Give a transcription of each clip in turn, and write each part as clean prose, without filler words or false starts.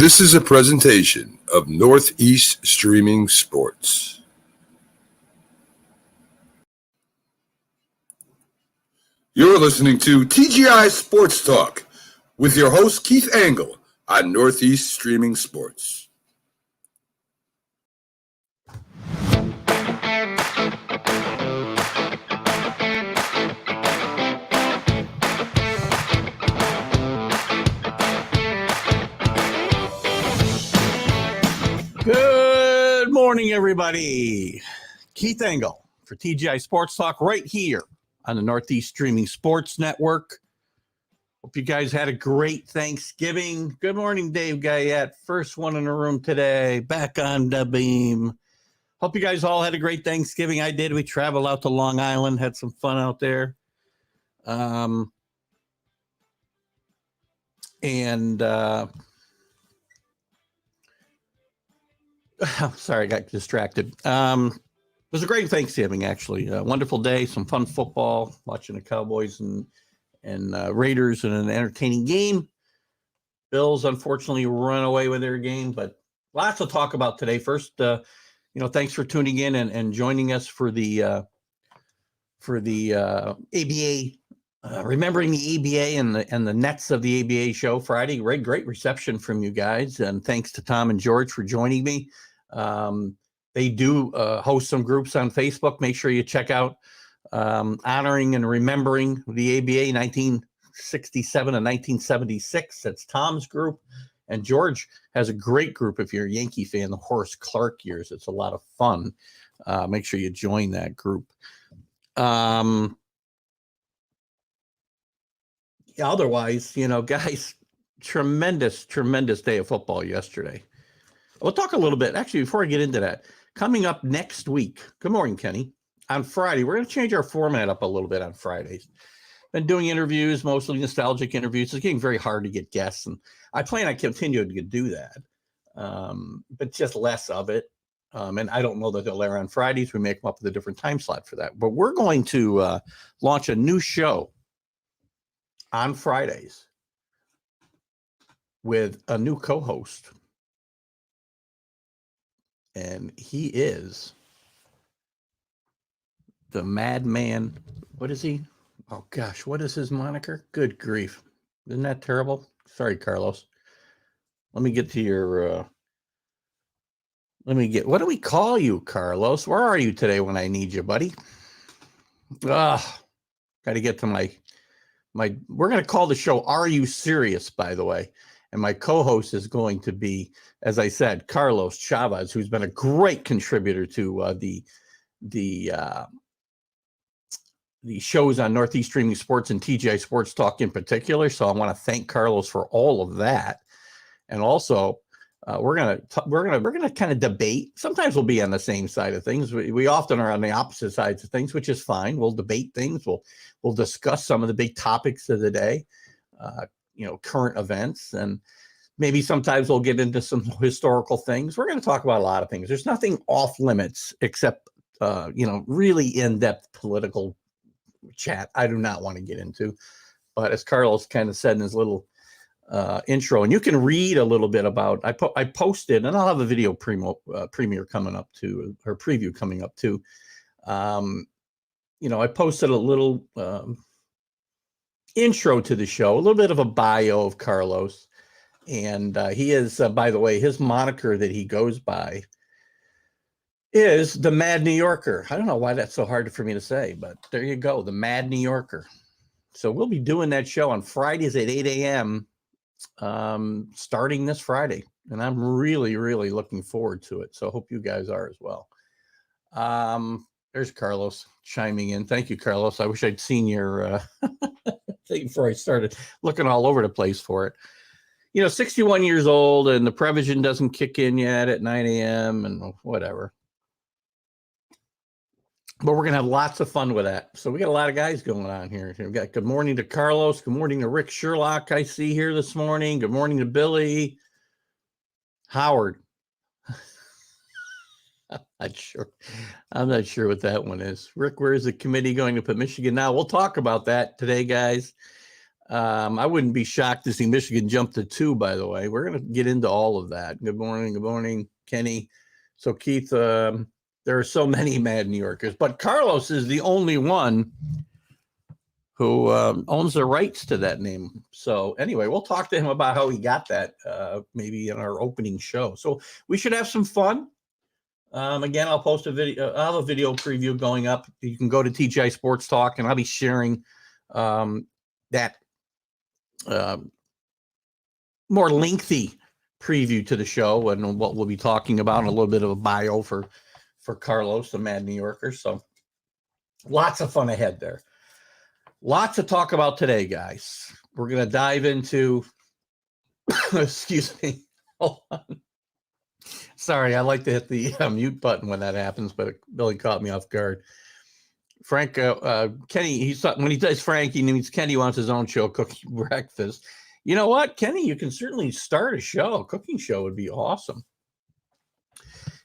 This is a presentation of Northeast Streaming Sports. You're listening to TGI Sports Talk with your host Keith Angle on Northeast Streaming Sports. Good morning, everybody. Keith Angle for TGI Sports Talk right here on the Northeast Streaming Sports Network. Hope you guys had a great Thanksgiving. Good morning, Dave Guyette. First one in the room today, back on the beam. Hope you guys all had a great Thanksgiving. I did. We traveled out to Long Island, had some fun out there. Sorry, I got distracted. It was a great Thanksgiving, actually. A wonderful day, some fun football, watching the Cowboys and Raiders in an entertaining game. Bills, unfortunately, run away with their game, but lots to talk about today. First, thanks for tuning in and joining us for the ABA, remembering the ABA and the Nets of the ABA show Friday. Great reception from you guys, and thanks to Tom and George for joining me. They do host some groups on Facebook. Make sure you check out Honoring and Remembering the ABA 1967 and 1976. That's Tom's group. And George has a great group if you're a Yankee fan, the Horace Clark years. It's a lot of fun. Make sure you join that group. Otherwise, guys, tremendous day of football yesterday. We'll talk a little bit. Actually, before I get into that, coming up next week, good morning, Kenny, on Friday, we're going to change our format up a little bit on Fridays. Been doing interviews, mostly nostalgic interviews. It's getting very hard to get guests, and I plan on continuing to do that, but just less of it. And I don't know that they'll air on Fridays. We may come up with a different time slot for that. But we're going to launch a new show on Fridays with a new co-host. And he is the Madman. What is he? Oh, gosh. What is his moniker? Good grief. Isn't that terrible? Sorry, Carlos. Let me get to your... what do we call you, Carlos? Where are you today when I need you, buddy? Got to get to my... We're going to call the show Are You Serious, by the way. And my co-host is going to be, as I said, Carlos Chavez, who's been a great contributor to the shows on Northeast Streaming Sports and TGI Sports Talk in particular. So I want to thank Carlos for all of that. And also, we're gonna kind of debate. Sometimes we'll be on the same side of things. We often are on the opposite sides of things, which is fine. We'll debate things. We'll discuss some of the big topics of the day. Current events, and maybe sometimes we'll get into some historical things. We're going to talk about a lot of things. There's nothing off limits except, really in-depth political chat I do not want to get into. But as Carlos kind of said in his little intro, and you can read a little bit about, I posted, and I'll have a video premiere coming up too, or preview coming up too. I posted a little intro to the show, a little bit of a bio of Carlos. And he is, by the way, his moniker that he goes by is the Mad New Yorker. I don't know why that's so hard for me to say, but there you go, the Mad New Yorker. So we'll be doing that show on Fridays at 8 a.m. Starting this Friday. And I'm really, really looking forward to it. So I hope you guys are as well. There's Carlos chiming in. Thank you, Carlos. I wish I'd seen your thing before I started looking all over the place for it. 61 years old, and the Prevision doesn't kick in yet at 9 a.m. and whatever. But we're going to have lots of fun with that. So we got a lot of guys going on here. We've got good morning to Carlos. Good morning to Rick Sherlock I see here this morning. Good morning to Billy. Howard. I'm not sure what that one is. Rick, where is the committee going to put Michigan now? We'll talk about that today, guys. I wouldn't be shocked to see Michigan jump to 2, by the way. We're going to get into all of that. Good morning, Kenny. So, Keith, there are so many mad New Yorkers, but Carlos is the only one who owns the rights to that name. So, anyway, we'll talk to him about how he got that maybe in our opening show. So, we should have some fun. Again, I'll post a video. I'll have a video preview going up. You can go to TGI Sports Talk, and I'll be sharing that more lengthy preview to the show and what we'll be talking about, and a little bit of a bio for Carlos, the Mad New Yorker. So lots of fun ahead there. Lots to talk about today, guys. We're going to dive into, excuse me. Hold on. Sorry, I like to hit the mute button when that happens, but Billy caught me off guard. Frank, Kenny, when he says Frank, he means Kenny wants his own show, Cooking Breakfast. You know what, Kenny? You can certainly start a show. A cooking show would be awesome.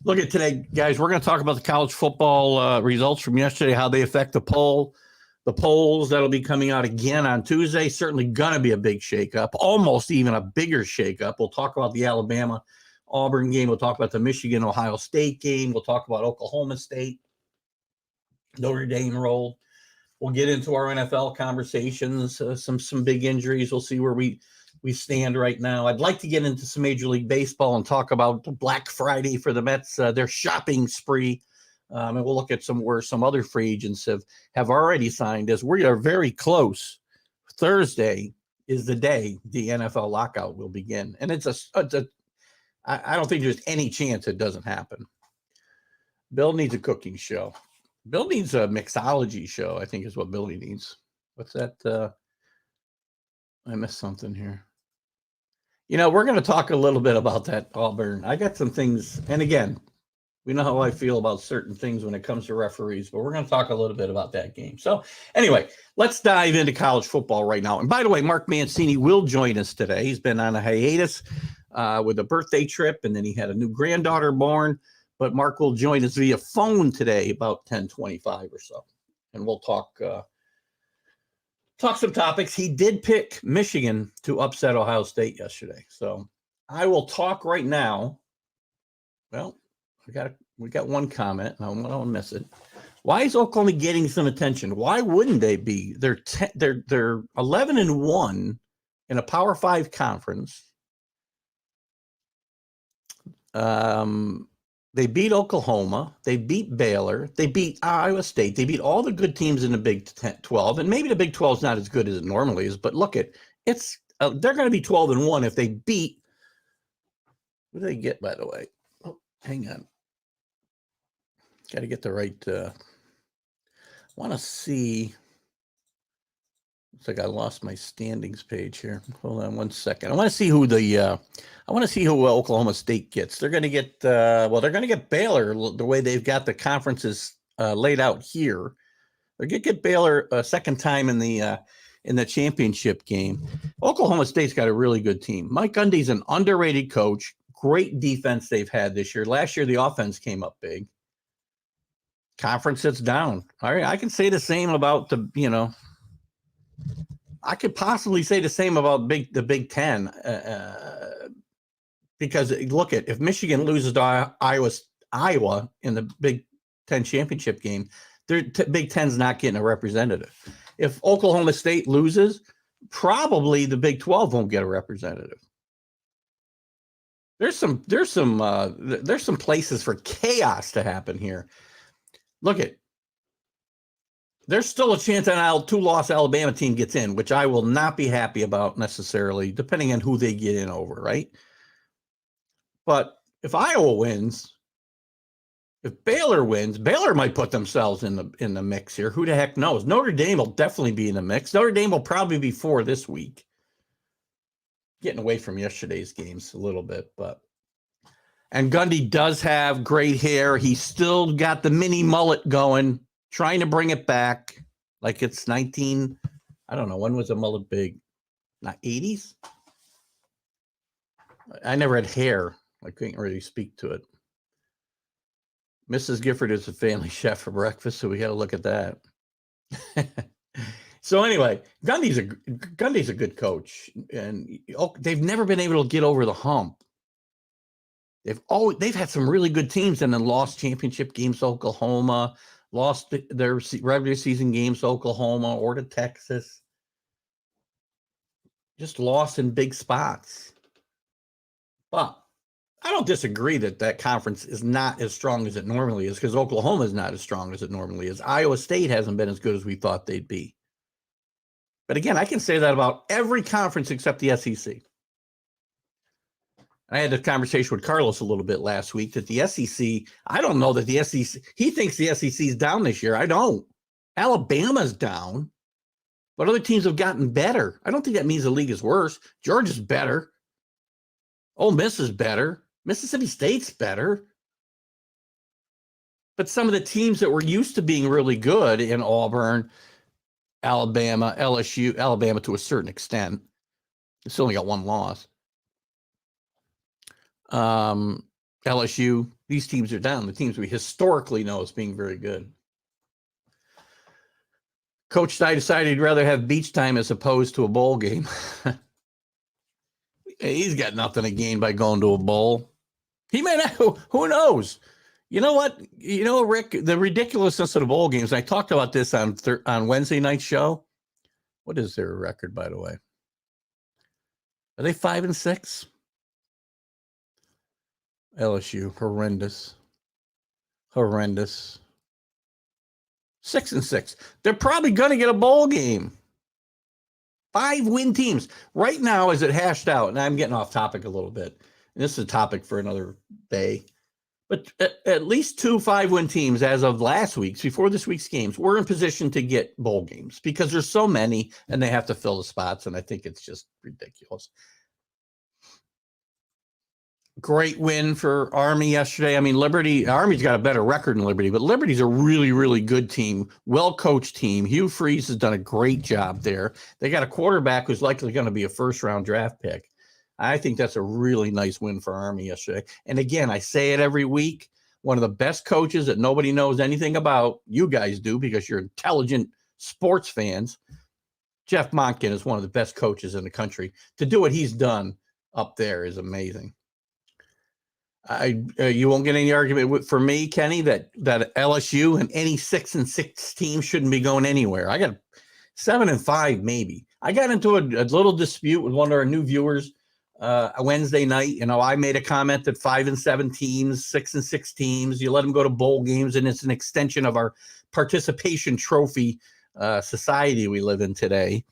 Look at today, guys. We're going to talk about the college football results from yesterday, how they affect the polls that'll be coming out again on Tuesday. Certainly going to be a big shakeup, almost even a bigger shakeup. We'll talk about the Alabama-Auburn game. We'll talk about the Michigan-Ohio State game. We'll talk about Oklahoma State. Notre Dame rolled. We'll get into our NFL conversations, some big injuries. We'll see where we stand right now. I'd like to get into some Major League Baseball and talk about Black Friday for the Mets, their shopping spree. And we'll look at where some other free agents have already signed, as we are very close. Thursday is the day the NFL lockout will begin. And I don't think there's any chance it doesn't happen. Bill needs a cooking show. Bill needs a mixology show, I think is what Billy needs. What's that? I missed something here. We're going to talk a little bit about that Auburn. I got some things, and again, we know how I feel about certain things when it comes to referees, but we're going to talk a little bit about that game. So anyway, let's dive into college football right now. And by the way, Mark Mancini will join us today. He's been on a hiatus with a birthday trip, and then he had a new granddaughter born. But Mark will join us via phone today about 10:25 or so. And we'll talk some topics. He did pick Michigan to upset Ohio State yesterday. So I will talk right now. Well, we got one comment. I don't want to miss it. Why is Oklahoma getting some attention? Why wouldn't they be? They're 11-1 in a Power 5 conference. They beat Oklahoma. They beat Baylor. They beat Iowa State. They beat all the good teams in the Big 12. And maybe the Big 12 is not as good as it normally is. But look, they're going to be 12-1 if they beat. What do they get, by the way? Oh, hang on. Got to get the right. Want to see. Looks like I lost my standings page here. Hold on one second. I want to see who Oklahoma State gets. They're going to get they're going to get Baylor the way they've got the conferences laid out here. They're going to get Baylor a second time in the championship game. Oklahoma State's got a really good team. Mike Gundy's an underrated coach. Great defense they've had this year. Last year the offense came up big. Conference sits down. All right, I can say the same about I could possibly say the same about the Big Ten because look if Michigan loses to Iowa in the Big Ten championship game, Big Ten's not getting a representative. If Oklahoma State loses, probably the Big 12 won't get a representative. There's some places for chaos to happen here. Look there's still a chance that a 2-loss Alabama team gets in, which I will not be happy about necessarily, depending on who they get in over, right? But if Iowa wins, if Baylor wins, Baylor might put themselves in the mix here. Who the heck knows? Notre Dame will definitely be in the mix. Notre Dame will probably be 4 this week. Getting away from yesterday's games a little bit, and Gundy does have great hair. He's still got the mini mullet going. Trying to bring it back like it's I don't know, when was a mullet big? Not 80s? I never had hair. I couldn't really speak to it. Mrs. Gifford is a family chef for breakfast, so we got to look at that. So anyway, Gundy's a good coach, and they've never been able to get over the hump. They've had some really good teams and then lost championship games to Oklahoma, lost their regular season games to Oklahoma or to Texas. Just lost in big spots. But I don't disagree that conference is not as strong as it normally is, because Oklahoma is not as strong as it normally is. Iowa State hasn't been as good as we thought they'd be. But again, I can say that about every conference except the SEC. I had a conversation with Carlos a little bit last week that the SEC, I don't know that the SEC, he thinks the SEC is down this year. I don't. Alabama's down, but other teams have gotten better. I don't think that means the league is worse. Georgia's better. Ole Miss is better. Mississippi State's better. But some of the teams that were used to being really good in Auburn, Alabama, LSU, Alabama to a certain extent, it's only got one loss. LSU, these teams are down. The teams we historically know as being very good. Coach Dye decided he'd rather have beach time as opposed to a bowl game. He's got nothing to gain by going to a bowl. He may not. Who knows? You know what? You know, Rick, the ridiculousness of the bowl games. I talked about this on Wednesday night's show. What is their record, by the way? Are they 5-6? LSU, horrendous. 6-6. They're probably going to get a bowl game. 5-win teams. Right now, as it hashed out, and I'm getting off topic a little bit, and this is a topic for another day, but at least 2 5-win teams as of last week's, before this week's games, were in position to get bowl games because there's so many and they have to fill the spots, and I think it's just ridiculous. Great win for Army yesterday. I mean, Army's got a better record than Liberty, but Liberty's a really, really good team, well-coached team. Hugh Freeze has done a great job there. They got a quarterback who's likely going to be a first-round draft pick. I think that's a really nice win for Army yesterday. And again, I say it every week, one of the best coaches that nobody knows anything about, you guys do because you're intelligent sports fans, Jeff Montkin is one of the best coaches in the country. To do what he's done up there is amazing. You won't get any argument for me, Kenny, that LSU and any 6-6 team shouldn't be going anywhere. I got 7-5, maybe. I got into a little dispute with one of our new viewers a Wednesday night. You know, I made a comment that 5-7 teams, 6-6 teams, you let them go to bowl games, and it's an extension of our participation trophy society we live in today.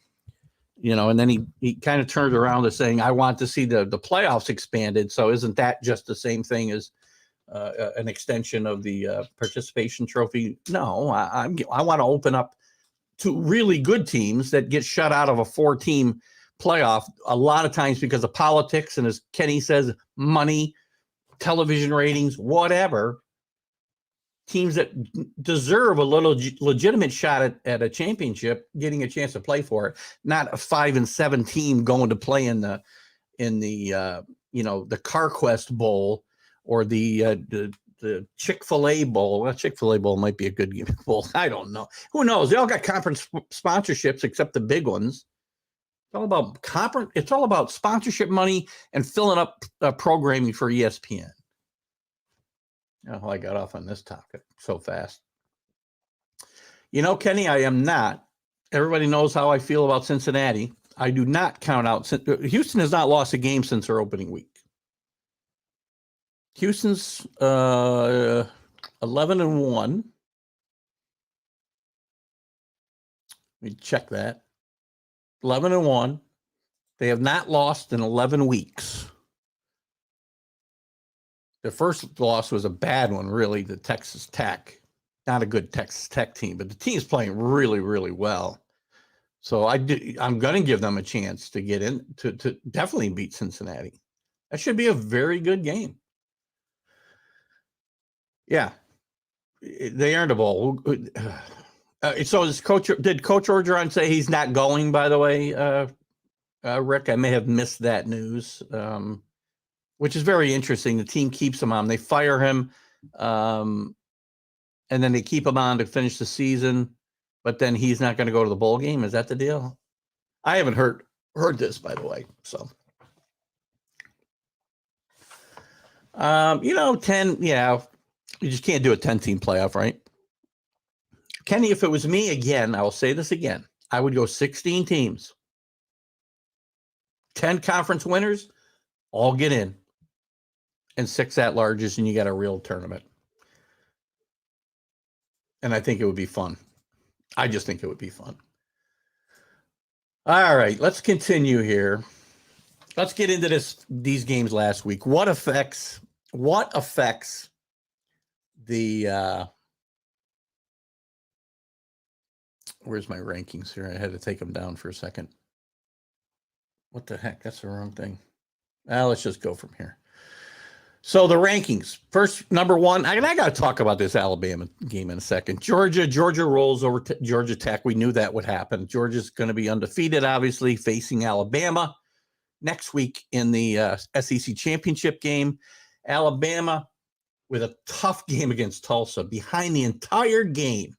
You know, and then he kind of turned around to saying, I want to see the playoffs expanded. So isn't that just the same thing as an extension of the participation trophy? No, I want to open up to really good teams that get shut out of a 4-team playoff a lot of times because of politics. And as Kenny says, money, television ratings, whatever. Teams that deserve a little legitimate shot at a championship, getting a chance to play for it, not a 5-7 team going to play in the the CarQuest Bowl or the Chick-fil-A Bowl. Well, Chick-fil-A Bowl might be a good bowl. I don't know. Who knows? They all got conference sponsorships except the big ones. It's all about It's all about sponsorship money and filling up programming for ESPN. Oh, I got off on this topic so fast. You know, Kenny, I am not. Everybody knows how I feel about Cincinnati. I do not count out. Houston has not lost a game since their opening week. Houston's 11-1. Let me check that. 11-1. They have not lost in 11 weeks. The first loss was a bad one, really, to Texas Tech. Not a good Texas Tech team, but the team's playing really, really well. So I'm going to give them a chance to get in, to definitely beat Cincinnati. That should be a very good game. Yeah, they earned a bowl. So did Coach Orgeron say he's not going, by the way, Rick? I may have missed that news. Which is very interesting. The team keeps him on. They fire him, and then they keep him on to finish the season. but then he's not going to go to the bowl game. Is that the deal? I haven't heard this, by the way. So, 10, yeah, you just can't do a 10-team playoff, right? Kenny, if it was me again, I will say this again, I would go 16 teams, 10 conference winners, all get in, and 6 at-larges, and you got a real tournament. And I think it would be fun. I just think it would be fun. All right, let's continue here. Let's get into these games last week. What affects the where's my rankings here? I had to take them down for a second. What the heck? That's the wrong thing. Let's just go from here. So the rankings. First, number 1, I got to talk about this Alabama game in a second. Georgia rolls over Georgia Tech. We knew that would happen. Georgia's going to be undefeated, obviously, facing Alabama next week in the SEC championship game. Alabama with a tough game against Tulsa, behind the entire game.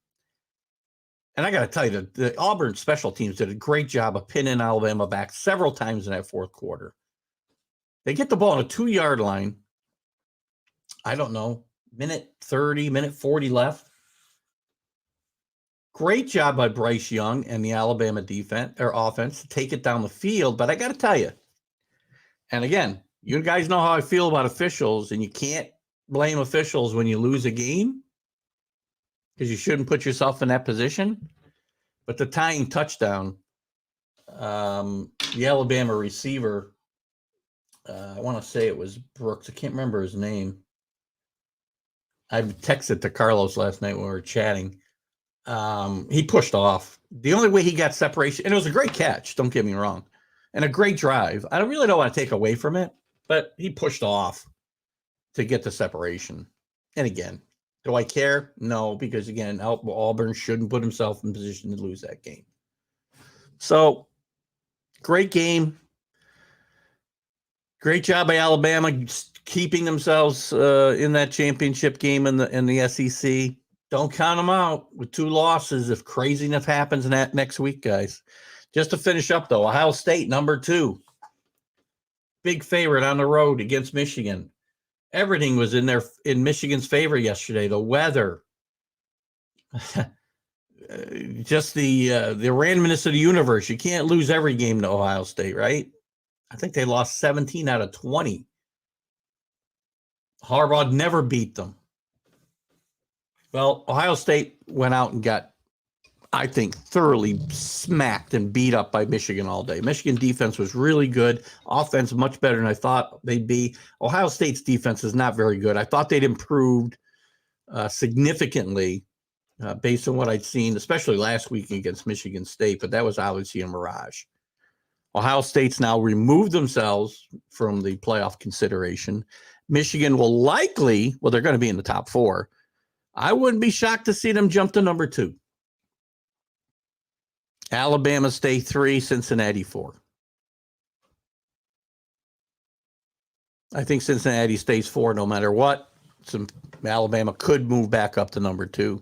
And I got to tell you, the Auburn special teams did a great job of pinning Alabama back several times in that fourth quarter. They get the ball on a 2-yard line. I don't know, minute 30, minute 40 left. Great job by Bryce Young and the Alabama defense or offense to take it down the field. But I got to tell you, and again, you guys know how I feel about officials, and you can't blame officials when you lose a game because you shouldn't put yourself in that position. But the tying touchdown, the Alabama receiver, I want to say it was Brooks. I can't remember his name. I texted to Carlos last night when we were chatting. He pushed off. The only way he got separation, and it was a great catch, don't get me wrong, and a great drive. I really don't want to take away from it, but he pushed off to get the separation. And again, do I care? No, because again, Auburn shouldn't put himself in position to lose that game. So, great game. Great job by Alabama keeping themselves in that championship game in the SEC. Don't count them out with 2 losses if crazy enough happens in that next week, guys. Just to finish up, though, Ohio State, number 2. Big favorite on the road against Michigan. Everything was in Michigan's favor yesterday. The weather, just the randomness of the universe. You can't lose every game to Ohio State, right? I think they lost 17 out of 20. Harbaugh never beat them. Well, Ohio State went out and got, I think, thoroughly smacked and beat up by Michigan all day. Michigan defense was really good. Offense much better than I thought they'd be. Ohio State's defense is not very good. I thought they'd improved significantly based on what I'd seen, especially last week against Michigan State, but that was obviously a mirage. Ohio State's now removed themselves from the playoff consideration. Michigan will likely, they're going to be in the top 4. I wouldn't be shocked to see them jump to number 2. Alabama stay 3, Cincinnati 4. I think Cincinnati stays 4 no matter what. Alabama could move back up to number 2.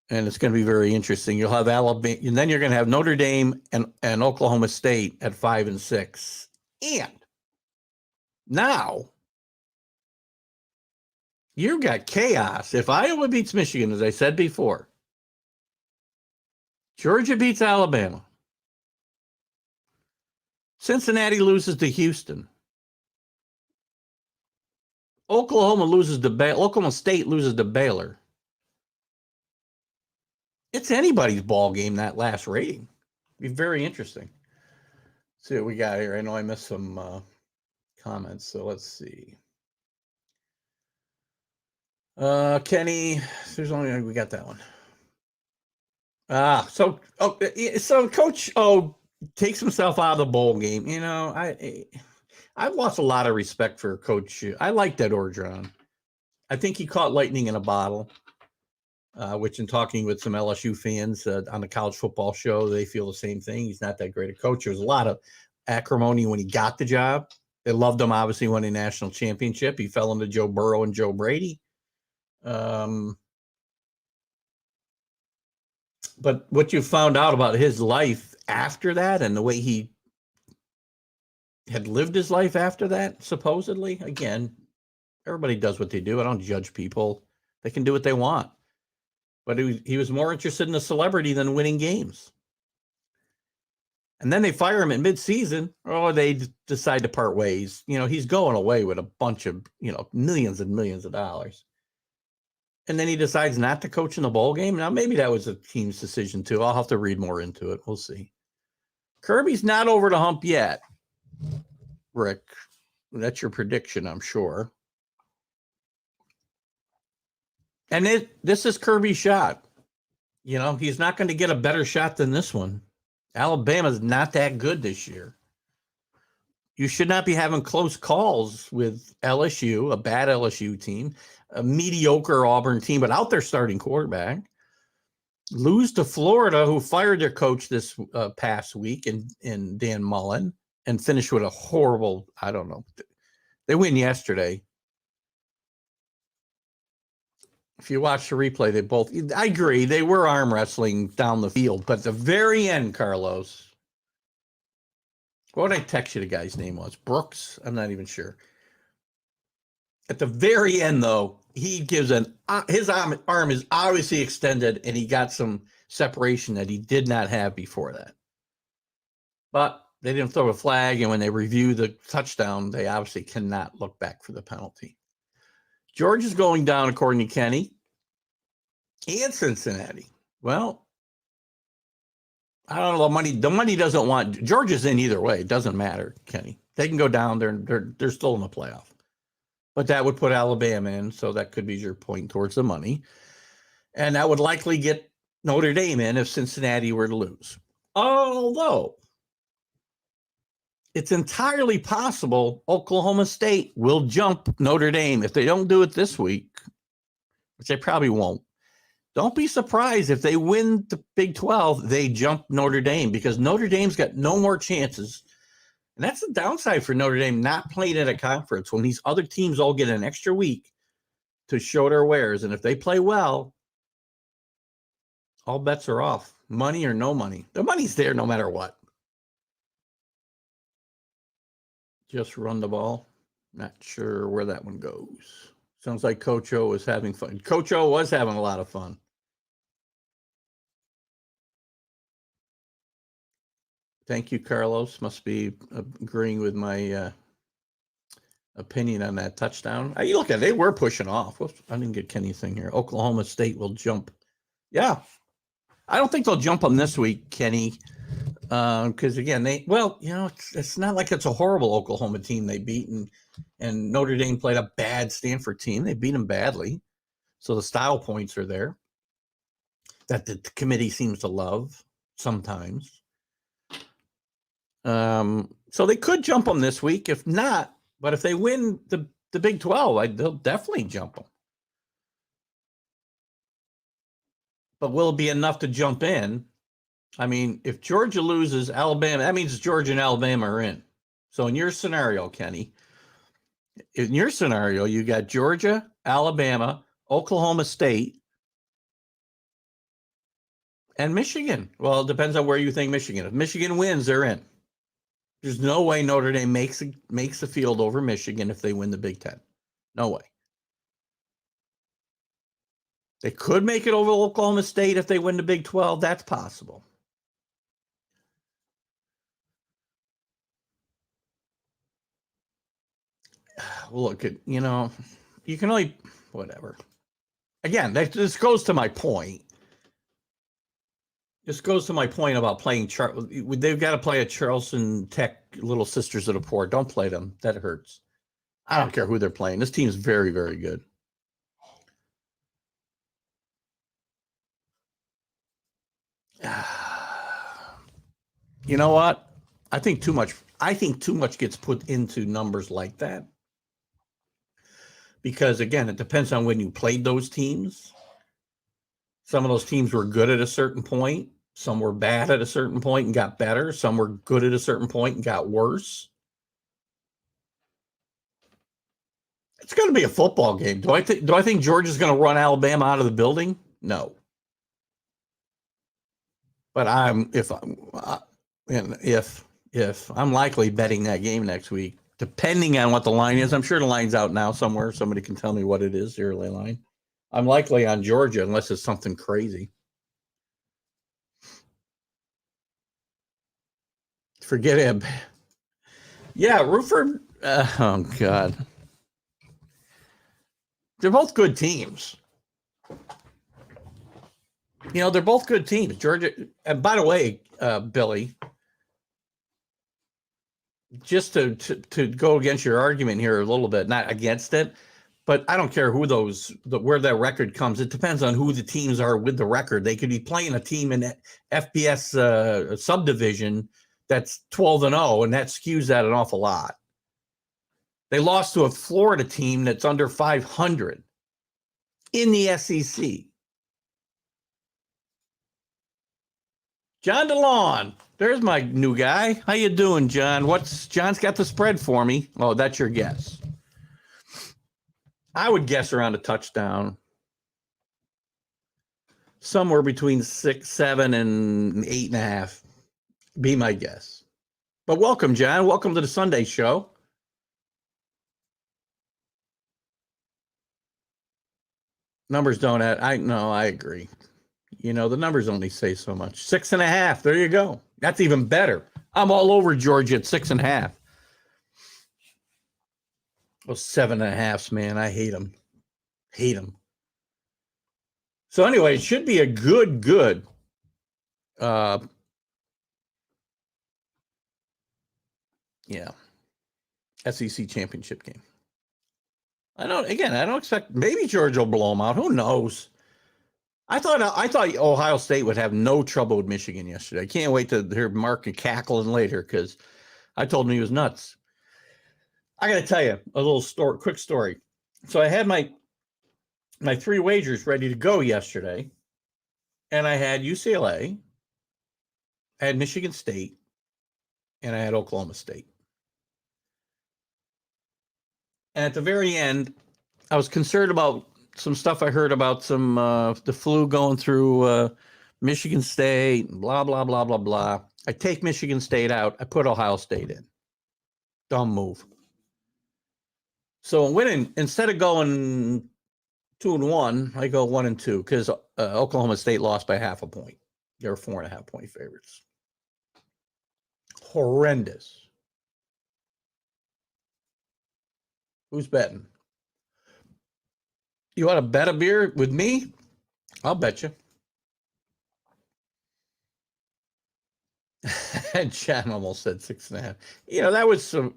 And it's going to be very interesting. You'll have Alabama, and then you're going to have Notre Dame and Oklahoma State at 5 and 6. And now you've got chaos. If Iowa beats Michigan, as I said before, Georgia beats Alabama, Cincinnati loses to Houston, Oklahoma State loses to Baylor. It's anybody's ball game, that last rating. Be very interesting. Let's see what we got here. I know I missed some comments, so let's see. Kenny, we got that one. So Coach O takes himself out of the bowl game. You know, I've lost a lot of respect for Coach. I like that Orgeron. I think he caught lightning in a bottle. Which in talking with some LSU fans on the college football show, they feel the same thing. He's not that great a coach. There was a lot of acrimony when he got the job. They loved him, obviously, winning a national championship. He fell into Joe Burrow and Joe Brady. But what you found out about his life after that and the way he had lived his life after that, supposedly, again, everybody does what they do. I don't judge people. They can do what they want. But he was more interested in the celebrity than winning games. And then they fire him at midseason, or they decide to part ways. He's going away with a bunch of, millions and millions of dollars. And then he decides not to coach in the bowl game. Now, maybe that was a team's decision, too. I'll have to read more into it. We'll see. Kirby's not over the hump yet, Rick. That's your prediction, I'm sure. And this is Kirby's shot. He's not going to get a better shot than this one. Alabama's not that good this year. You should not be having close calls with LSU, a bad LSU team, a mediocre Auburn team, but out there starting quarterback. Lose to Florida, who fired their coach this past week, in Dan Mullen, and finish with a horrible, I don't know. They win yesterday. If you watch the replay, I agree, they were arm wrestling down the field, but at the very end, Carlos, what did I text you the guy's name was? Brooks? I'm not even sure. At the very end, though, he gives his arm is obviously extended, and he got some separation that he did not have before that. But they didn't throw a flag, and when they review the touchdown, they obviously cannot look back for the penalty. Georgia's going down, according to Kenny, and Cincinnati. Well, I don't know. The money doesn't want Georgia's in either way. It doesn't matter, Kenny. They can go down. They're still in the playoff, but that would put Alabama in, so that could be your point towards the money, and that would likely get Notre Dame in if Cincinnati were to lose. Although it's entirely possible Oklahoma State will jump Notre Dame if they don't do it this week, which they probably won't. Don't be surprised if they win the Big 12, they jump Notre Dame, because Notre Dame's got no more chances. And that's the downside for Notre Dame not playing at a conference when these other teams all get an extra week to show their wares. And if they play well, all bets are off. Money or no money. The money's there no matter what. Just run the ball. Not sure where that one goes. Sounds like Coach O was having fun. Coach O was having a lot of fun. Thank you, Carlos. Must be agreeing with my opinion on that touchdown. You look at it, they were pushing off. Whoops, I didn't get Kenny's thing here. Oklahoma State will jump. Yeah. I don't think they'll jump them this week, Kenny. Because again, it's not like it's a horrible Oklahoma team they beat, and Notre Dame played a bad Stanford team. They beat them badly. So the style points are there that the committee seems to love sometimes. So they could jump them this week. If not, but if they win the Big 12, they'll definitely jump them. But will it be enough to jump in? I mean, if Georgia loses Alabama, that means Georgia and Alabama are in. So in your scenario, Kenny, you got Georgia, Alabama, Oklahoma State, and Michigan. Well, it depends on where you think Michigan. If Michigan wins, they're in. There's no way Notre Dame makes the field over Michigan if they win the Big Ten. No way. They could make it over Oklahoma State if they win the Big 12. That's possible. Well, look, you can only, whatever. Again, this goes to my point. This goes to my point about playing. They've got to play a Charleston Tech Little Sisters of the Poor. Don't play them. That hurts. I don't care who they're playing. This team's very, very good. You know what? I think too much gets put into numbers like that. Because again, it depends on when you played those teams. Some of those teams were good at a certain point. Some were bad at a certain point and got better. Some were good at a certain point and got worse. It's going to be a football game. Do I think Georgia's going to run Alabama out of the building? No. But if I'm likely betting that game next week, depending on what the line is. I'm sure the line's out now somewhere. Somebody can tell me what it is, the early line. I'm likely on Georgia unless it's something crazy. Forget it. Yeah, Ruford. Oh, God. They're both good teams. You know, they're both good teams. Georgia. And by the way, Billy, just to go against your argument here a little bit, not against it, but I don't care who where that record comes. It depends on who the teams are with the record. They could be playing a team in FBS subdivision that's 12-0, and that skews that an awful lot. They lost to a Florida team that's under 500 in the SEC. John DeLon, there's my new guy. How you doing, John? John's got the spread for me. Oh, that's your guess. I would guess around a touchdown. Somewhere between 6, 7, and 8.5. Be my guess. But welcome, John. Welcome to the Sunday show. Numbers don't add. I agree. You know, the numbers only say so much. 6.5. There you go. That's even better. I'm all over Georgia at 6.5. Those 7.5s, man. I hate them. Hate them. So anyway, it should be a good SEC championship game. I don't expect, maybe Georgia will blow them out. Who knows? I thought Ohio State would have no trouble with Michigan yesterday. I can't wait to hear Mark cackling later because I told him he was nuts. I got to tell you a little quick story. So I had my 3 wagers ready to go yesterday, and I had UCLA, I had Michigan State, and I had Oklahoma State. And at the very end, I was concerned about some stuff I heard about the flu going through Michigan State, blah, blah, blah, blah, blah. I take Michigan State out. I put Ohio State in. Dumb move. So winning, instead of going 2-1, I go 1-2 because Oklahoma State lost by 0.5 point. They were 4.5 point favorites. Horrendous. Who's betting? You want to bet a beer with me? I'll bet you. John almost said 6.5. You know,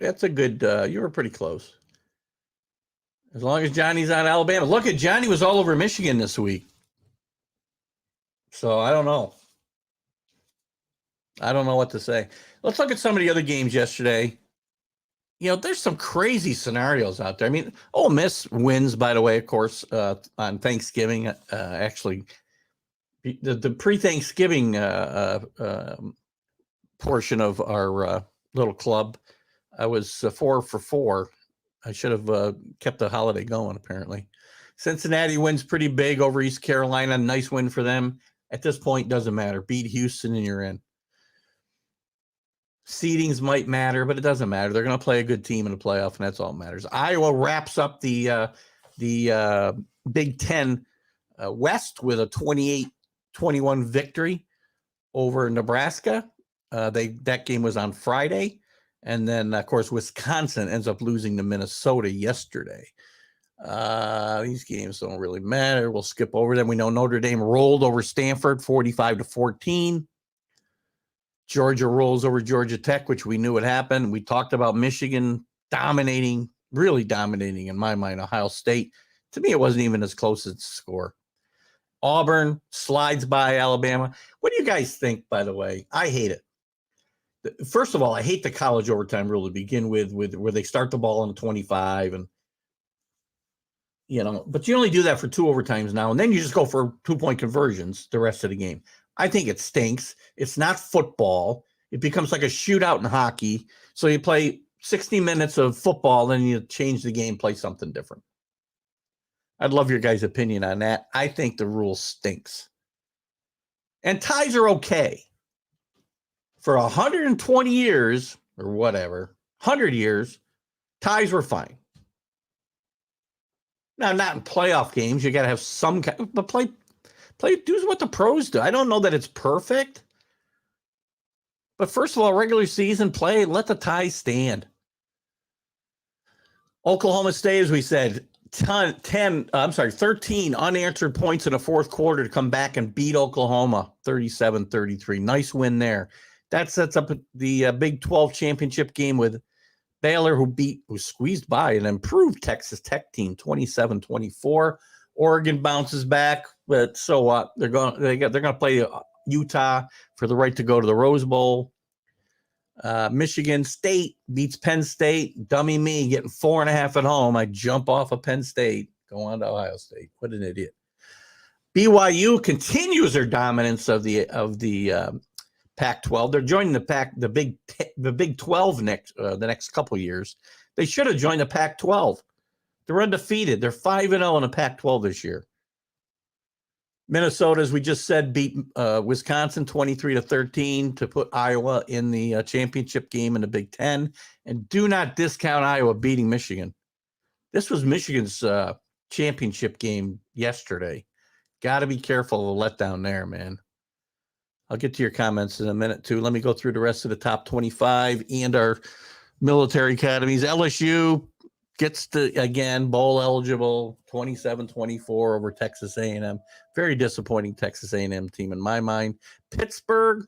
that's a good, you were pretty close. As long as Johnny's on Alabama. Look at Johnny was all over Michigan this week. So I don't know. I don't know what to say. Let's look at some of the other games yesterday. You know, there's some crazy scenarios out there. I mean, Ole Miss wins, by the way, of course, on Thanksgiving. Actually, the pre-Thanksgiving portion of our little club, I was 4 for 4. I should have kept the holiday going, apparently. Cincinnati wins pretty big over East Carolina. Nice win for them. At this point, doesn't matter. Beat Houston and you're in. Seedings might matter, but it doesn't matter. They're going to play a good team in the playoff, and that's all that matters. Iowa wraps up the Big Ten West with a 28-21 victory over Nebraska. That game was on Friday. And then, of course, Wisconsin ends up losing to Minnesota yesterday. These games don't really matter. We'll skip over them. We know Notre Dame rolled over Stanford 45-14. Georgia rolls over Georgia Tech, which we knew would happen. We talked about Michigan really dominating, in my mind, Ohio State. To me, it wasn't even as close as the score. Auburn slides by Alabama. What do you guys think, by the way? I hate it. First of all, I hate the college overtime rule to begin with where they start the ball on the 25 and, you know, but you only do that for 2 overtimes now, and then you just go for 2-point conversions the rest of the game. I think it stinks. It's not football. It becomes like a shootout in hockey. So you play 60 minutes of football, then you change the game, play something different. I'd love your guys' opinion on that. I think the rule stinks. And ties are okay. For 120 years or whatever, 100 years, ties were fine. Now, not in playoff games. You got to have some kind, but play, do what the pros do. I don't know that it's perfect, but first of all, regular season play, let the ties stand. Oklahoma State, as we said, 13 unanswered points in the fourth quarter to come back and beat Oklahoma 37-33. Nice win there. That sets up the Big 12 championship game with Baylor, who squeezed by an improved Texas Tech team 27-24. Oregon bounces back, but so what? They're going to play Utah for the right to go to the Rose Bowl. Michigan State beats Penn State. Dummy me, getting 4.5 at home. I jump off of Penn State, go on to Ohio State. What an idiot. BYU continues their dominance of the Pac-12. They're joining the Big 12 the next couple of years. They should have joined the Pac-12. They're undefeated. They're 5-0 in the Pac-12 this year. Minnesota, as we just said, beat Wisconsin 23-13 to put Iowa in the championship game in the Big 10. And do not discount Iowa beating Michigan. This was Michigan's championship game yesterday. Got to be careful of a letdown there, man. I'll get to your comments in a minute, too. Let me go through the rest of the top 25 and our military academies. LSU gets to, again, bowl eligible, 27-24 over Texas A&M. Very disappointing Texas A&M team in my mind. Pittsburgh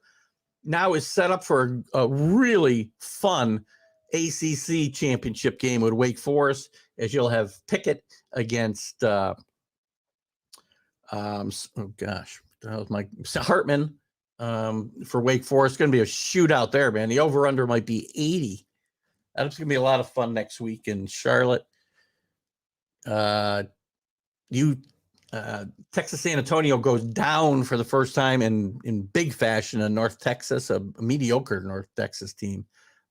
now is set up for a really fun ACC championship game with Wake Forest, as you'll have Pickett against, Hartman for Wake Forest. It's going to be a shootout there, man. The over-under might be 80. That's going to be a lot of fun next week in Charlotte. Texas San Antonio goes down for the first time in big fashion in North Texas, a mediocre North Texas team.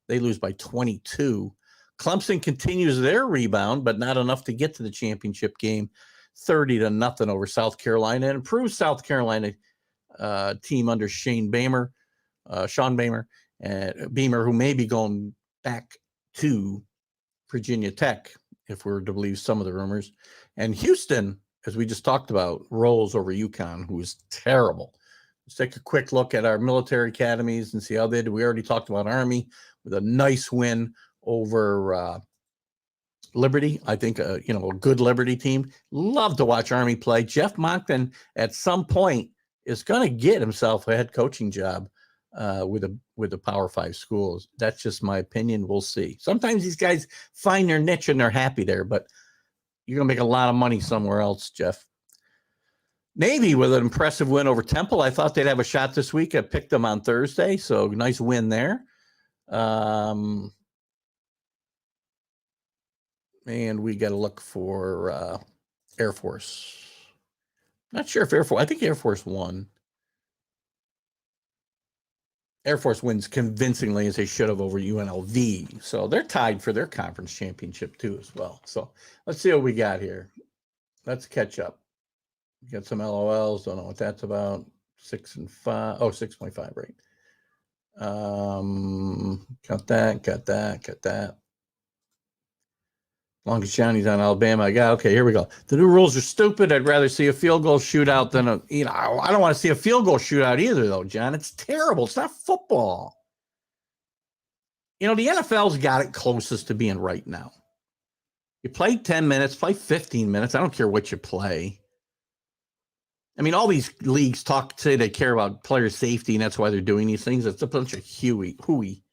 They lose by 22. Clemson continues their rebound, but not enough to get to the championship game, 30-0 over South Carolina, and improves South Carolina team under Sean Beamer, who may be going back to Virginia Tech, if we're to believe some of the rumors. And Houston, as we just talked about, rolls over UConn, who is terrible. Let's take a quick look at our military academies and see how they did. We already talked about Army with a nice win over Liberty. I think, a good Liberty team. Love to watch Army play. Jeff Monkman, at some point, is going to get himself a head coaching job with the Power 5 schools. That's just my opinion. We'll see. Sometimes these guys find their niche and they're happy there, but you're going to make a lot of money somewhere else, Jeff. Navy with an impressive win over Temple. I thought they'd have a shot this week. I picked them on Thursday, so nice win there. And we got to look for Air Force. Not sure if I think Air Force won. Air Force wins convincingly, as they should have, over UNLV. So they're tied for their conference championship too as well. So let's see what we got here. Let's catch up. We got some LOLs. Don't know what that's about. 6 and 5. Oh, 6.5, right. Got that. Longest Johnny's on Alabama. Okay, here we go. The new rules are stupid. I'd rather see a field goal shootout than I don't want to see a field goal shootout either, though, John. It's terrible. It's not football. The NFL's got it closest to being right now. You play 10 minutes, play 15 minutes. I don't care what you play. I mean, all these leagues say they care about player safety, and that's why they're doing these things. It's a bunch of hooey.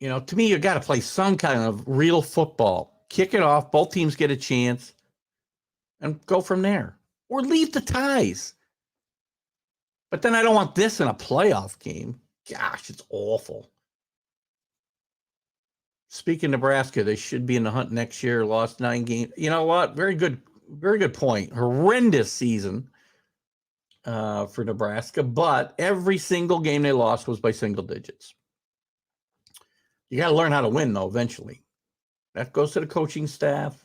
To me, you got to play some kind of real football. Kick it off. Both teams get a chance and go from there. Or leave the ties. But then I don't want this in a playoff game. Gosh, it's awful. Speaking of Nebraska, they should be in the hunt next year. Lost 9 games. You know what? Very good point. Horrendous season for Nebraska. But every single game they lost was by single digits. You got to learn how to win, though, eventually. That goes to the coaching staff.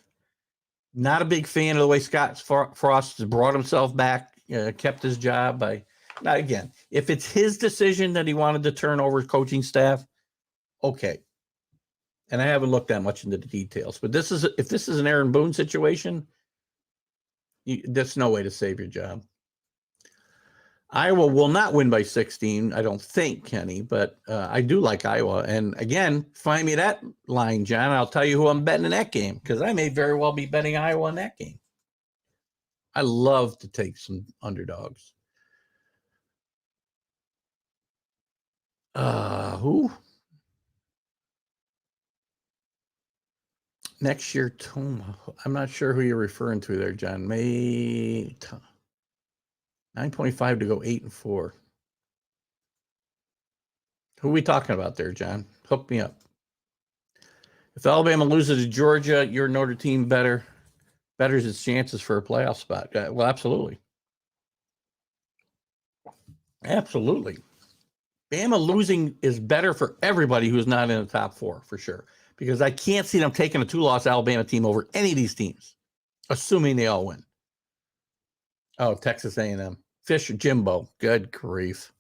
Not a big fan of the way Scott Frost has brought himself back, kept his job by Now, again, if it's his decision that he wanted to turn over coaching staff, okay. And I haven't looked that much into the details, but if this is an Aaron Boone situation, that's no way to save your job. Iowa will not win by 16, I don't think, Kenny, but I do like Iowa. And again, find me that line, John. I'll tell you who I'm betting in that game, because I may very well be betting Iowa in that game. I love to take some underdogs. Who? Next year, Toma. I'm not sure who you're referring to there, John. May 9.25 to go 8-4. Who are we talking about there, John? Hook me up. If Alabama loses to Georgia, your Notre Dame betters its chances for a playoff spot. Well, absolutely. Absolutely. Bama losing is better for everybody who's not in the top four, for sure. Because I can't see them taking a 2-loss Alabama team over any of these teams, assuming they all win. Oh, Texas A&M. Fisher, Jimbo. Good grief.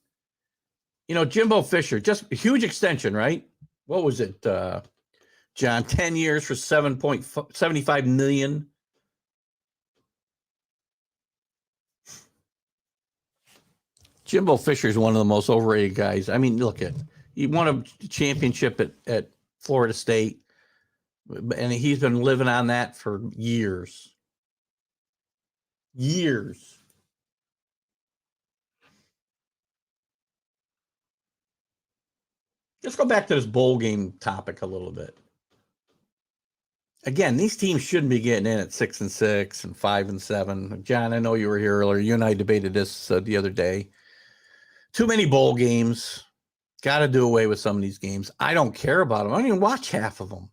Jimbo Fisher, just a huge extension, right? What was it, John? 10 years for $7.75 million. Jimbo Fisher is one of the most overrated guys. I mean, look he won a championship at Florida State, and he's been living on that for years. Years. Let's go back to this bowl game topic a little bit. Again, these teams shouldn't be getting in at 6-6 and 5-7. John, I know you were here earlier. You and I debated this the other day. Too many bowl games. Got to do away with some of these games. I don't care about them. I don't even watch half of them.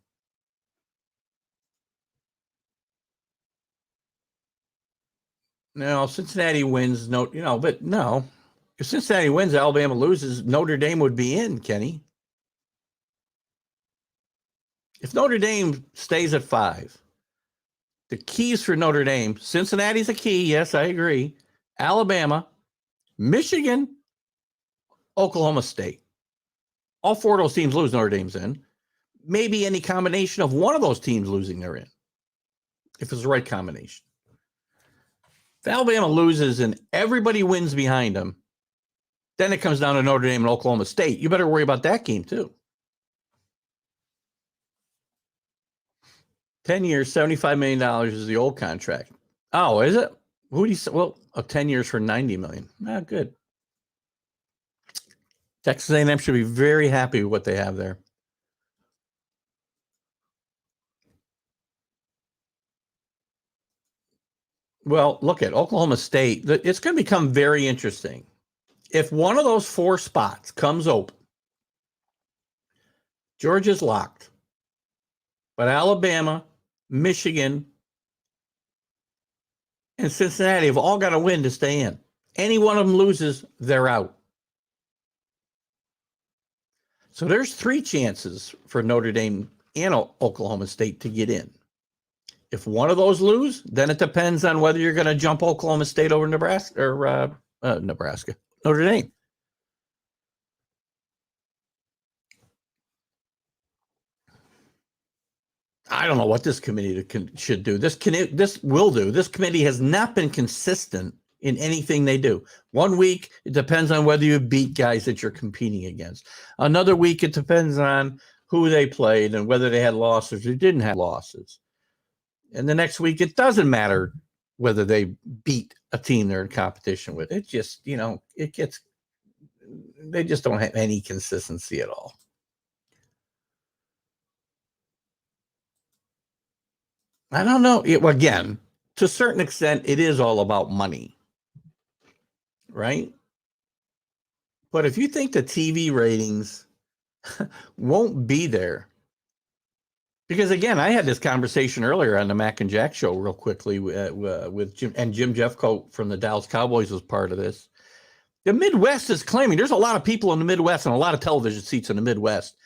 No, Cincinnati wins. But no. If Cincinnati wins, Alabama loses, Notre Dame would be in, Kenny. If Notre Dame stays at 5, the keys for Notre Dame, Cincinnati's a key. Yes, I agree. Alabama, Michigan, Oklahoma State. All 4 of those teams lose, Notre Dame's in. Maybe any combination of one of those teams losing, they're in. If it's the right combination. If Alabama loses and everybody wins behind them, then it comes down to Notre Dame and Oklahoma State. You better worry about that game too. 10 years, $75 million is the old contract. Oh, is it? Who do you say? Well, 10 years for $90 million. Ah, good. Texas A&M should be very happy with what they have there. Well, look at Oklahoma State. It's going to become very interesting. If one of those 4 spots comes open, Georgia's locked. But Alabama, Michigan, and Cincinnati have all got to win to stay in. Any one of them loses, they're out. So there's 3 chances for Notre Dame and Oklahoma State to get in. If one of those lose, then it depends on whether you're going to jump Oklahoma State over Nebraska or Notre Dame. I don't know what this committee should do. This will do. This committee has not been consistent in anything they do. 1 week, it depends on whether you beat guys that you're competing against. Another week, it depends on who they played and whether they had losses or didn't have losses. And the next week, it doesn't matter whether they beat a team they're in competition with. It just, they just don't have any consistency at all. I don't know. Again, to a certain extent, it is all about money, right? But if you think the TV ratings won't be there, because again, I had this conversation earlier on the Mac and Jack show real quickly with Jim, and Jim Jeffcoat from the Dallas Cowboys was part of this. The Midwest is claiming there's a lot of people in the Midwest and a lot of television seats in the Midwest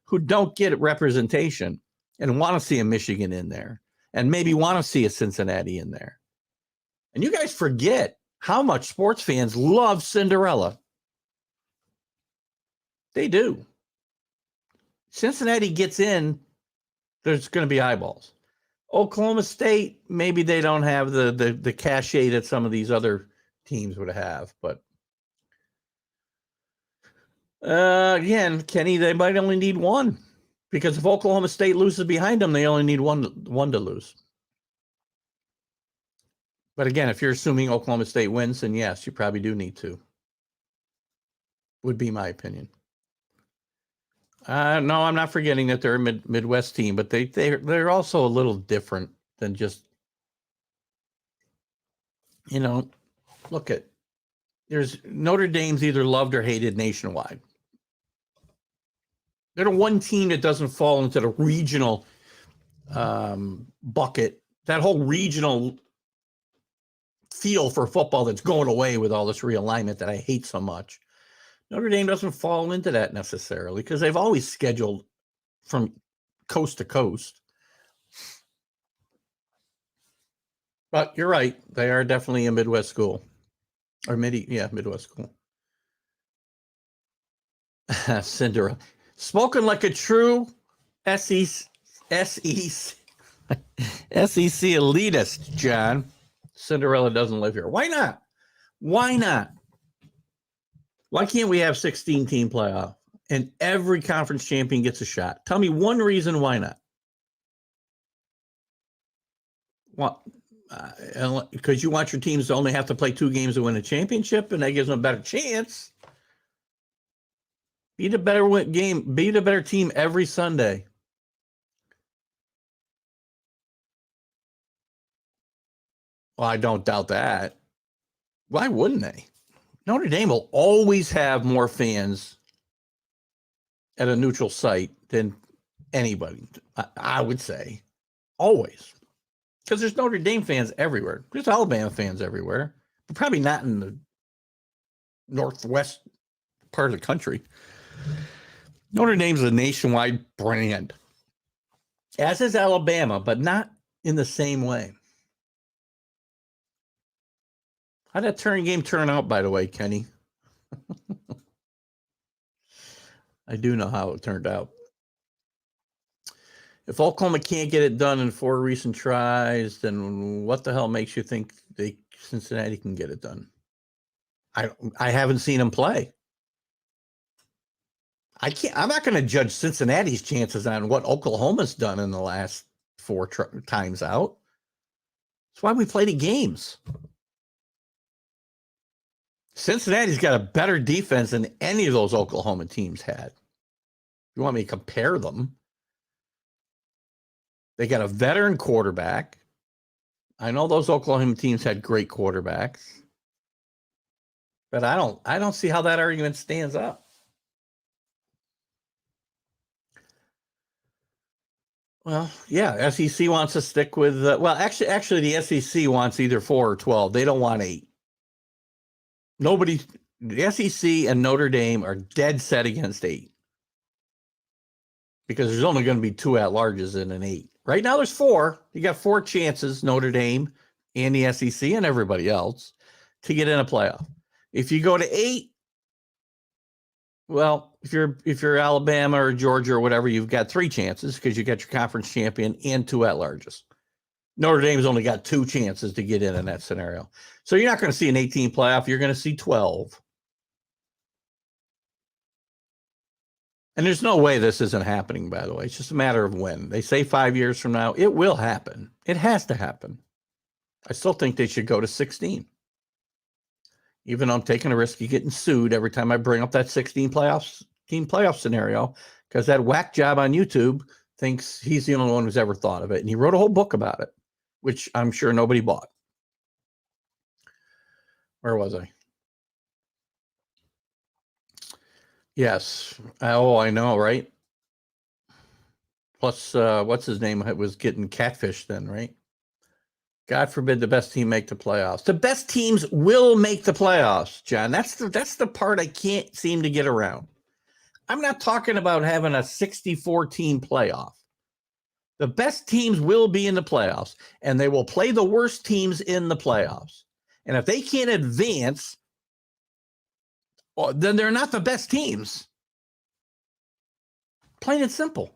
who don't get representation and want to see a Michigan in there and maybe want to see a Cincinnati in there. And you guys forget how much sports fans love Cinderella. They do. Cincinnati gets in, there's going to be eyeballs. Oklahoma State, maybe they don't have the cachet that some of these other teams would have, but again, Kenny, they might only need one, because if Oklahoma State loses behind them, they only need one to lose. But again, if you're assuming Oklahoma State wins, then yes, you probably do need two. Would be my opinion. No, I'm not forgetting that they're a Midwest team, but they're also a little different than just, look at, there's Notre Dame's either loved or hated nationwide. They're the one team that doesn't fall into the regional bucket. That whole regional feel for football that's going away with all this realignment that I hate so much. Notre Dame doesn't fall into that necessarily because they've always scheduled from coast to coast. But you're right. They are definitely a Midwest school. Or Midwest school. Cinderella. Spoken like a true SEC elitist, John. Cinderella doesn't live here. Why not? Why not? Why can't we have 16-team playoff and every conference champion gets a shot? Tell me one reason why not. Well, because you want your teams to only have to play 2 games to win a championship, and that gives them a better chance. Be the better team every Sunday. Well, I don't doubt that. Why wouldn't they? Notre Dame will always have more fans at a neutral site than anybody, I would say. Always. Because there's Notre Dame fans everywhere. There's Alabama fans everywhere, but probably not in the northwest part of the country. Notre Dame's a nationwide brand, as is Alabama, but not in the same way. How'd that game turn out, by the way, Kenny? I do know how it turned out. If Oklahoma can't get it done in 4 recent tries, then what the hell makes you think Cincinnati can get it done? I haven't seen them play. I'm not going to judge Cincinnati's chances on what Oklahoma's done in the last 4 times out. That's why we play the games. Cincinnati's got a better defense than any of those Oklahoma teams had. If you want me to compare them, they got a veteran quarterback. I know those Oklahoma teams had great quarterbacks, but I don't see how that argument stands up. Well, yeah, SEC wants to stick with actually the SEC wants either 4 or 12. They don't want 8. The SEC and Notre Dame are dead set against 8 because there's only going to be 2 at-larges in an 8. Right now there's 4. You got 4 chances, Notre Dame and the SEC and everybody else, to get in a playoff. If you go to 8, well, if you're Alabama or Georgia or whatever, you've got 3 chances because you got your conference champion and 2 at-larges. Notre Dame's only got 2 chances to get in that scenario. So you're not going to see an 18 playoff. You're going to see 12. And there's no way this isn't happening, by the way. It's just a matter of when. They say 5 years from now. It will happen. It has to happen. I still think they should go to 16. Even though I'm taking a risk of getting sued every time I bring up that 16 team playoff scenario, because that whack job on YouTube thinks he's the only one who's ever thought of it. And he wrote a whole book about it, which I'm sure nobody bought. Where was I? Yes. Oh, I know, right? Plus, what's his name was getting catfished then, right? God forbid the best team make the playoffs. The best teams will make the playoffs, John. That's the part I can't seem to get around. I'm not talking about having a 64-team playoff. The best teams will be in the playoffs, and they will play the worst teams in the playoffs. And if they can't advance, then they're not the best teams. Plain and simple.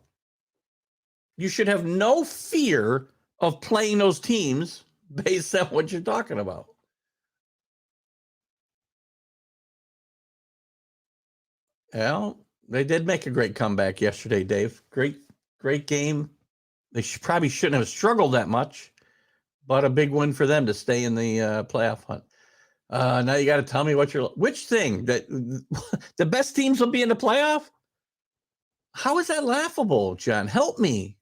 You should have no fear of playing those teams based on what you're talking about. Well, they did make a great comeback yesterday, Dave. Great game. They probably shouldn't have struggled that much, but a big win for them to stay in the playoff hunt. Now you got to tell me which thing that the best teams will be in the playoff? How is that laughable, John? Help me.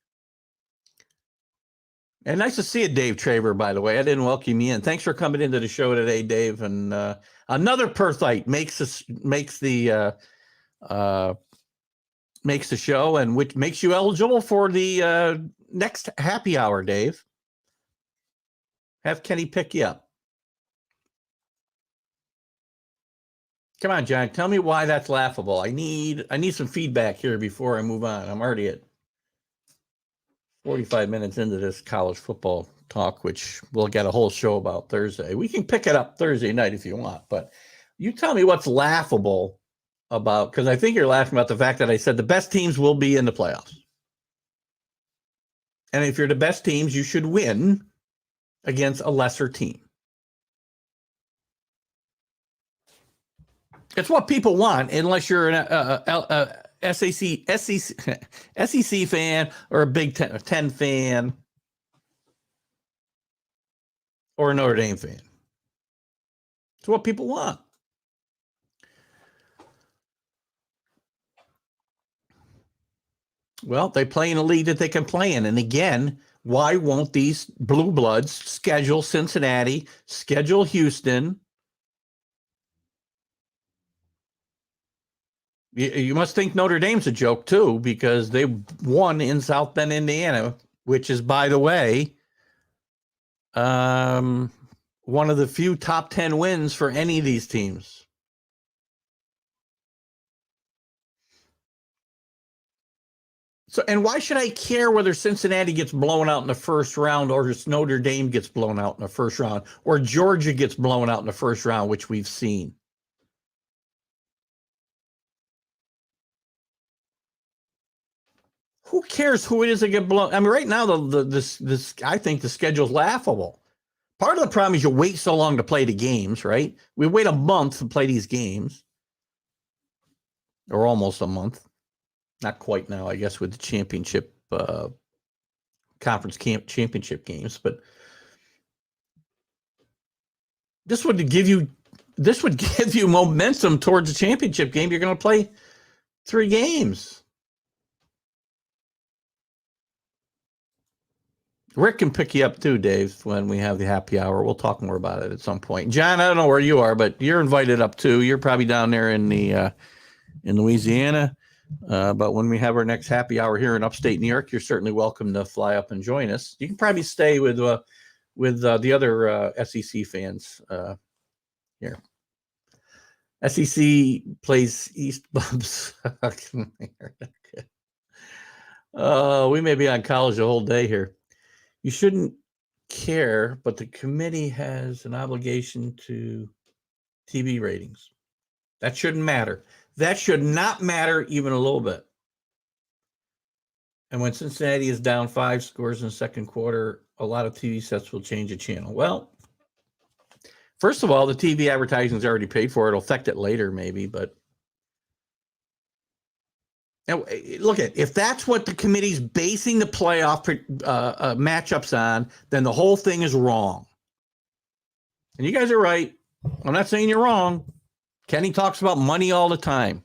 And nice to see you, Dave Traver, by the way. I didn't welcome you in. Thanks for coming into the show today, Dave. And another Perthite makes the show, and which makes you eligible for the next happy hour, Dave. Have Kenny pick you up. Come on, John. Tell me why that's laughable. I need some feedback here before I move on. I'm already at 45 minutes into this college football talk, which we'll get a whole show about Thursday. We can pick it up Thursday night if you want, but you tell me what's laughable about, because I think you're laughing about the fact that I said the best teams will be in the playoffs. And if you're the best teams, you should win against a lesser team. It's what people want, unless you're an SEC fan or a Big Ten fan or a Notre Dame fan. It's what people want. Well, they play in a league that they can play in. And again, why won't these blue bloods schedule Cincinnati, schedule Houston? You must think Notre Dame's a joke, too, because they won in South Bend, Indiana, which is, by the way, one of the few top 10 wins for any of these teams. So, and why should I care whether Cincinnati gets blown out in the first round or just Notre Dame gets blown out in the first round or Georgia gets blown out in the first round, which we've seen? Who cares who it is that get blown? I mean, right now, this I think the schedule's laughable. Part of the problem is you wait so long to play the games, right? We wait a month to play these games, or almost a month. Not quite now, I guess, with the championship, conference championship games. But this would give you momentum towards the championship game. You're going to play 3 games. Rick can pick you up too, Dave, when we have the happy hour. We'll talk more about it at some point. John, I don't know where you are, but you're invited up too. You're probably down there in Louisiana. But when we have our next happy hour here in upstate New York, you're certainly welcome to fly up and join us. You can probably stay with the other SEC fans here. SEC plays East Bubs. We may be on college the whole day here. You shouldn't care, but the committee has an obligation to TV ratings. That shouldn't matter. That should not matter even a little bit. And when Cincinnati is down 5 scores in the second quarter, a lot of TV sets will change the channel. Well, first of all, the TV advertising is already paid for. It'll affect it later, maybe, but now, look at if that's what the committee's basing the playoff matchups on, then the whole thing is wrong. And you guys are right. I'm not saying you're wrong. Kenny talks about money all the time.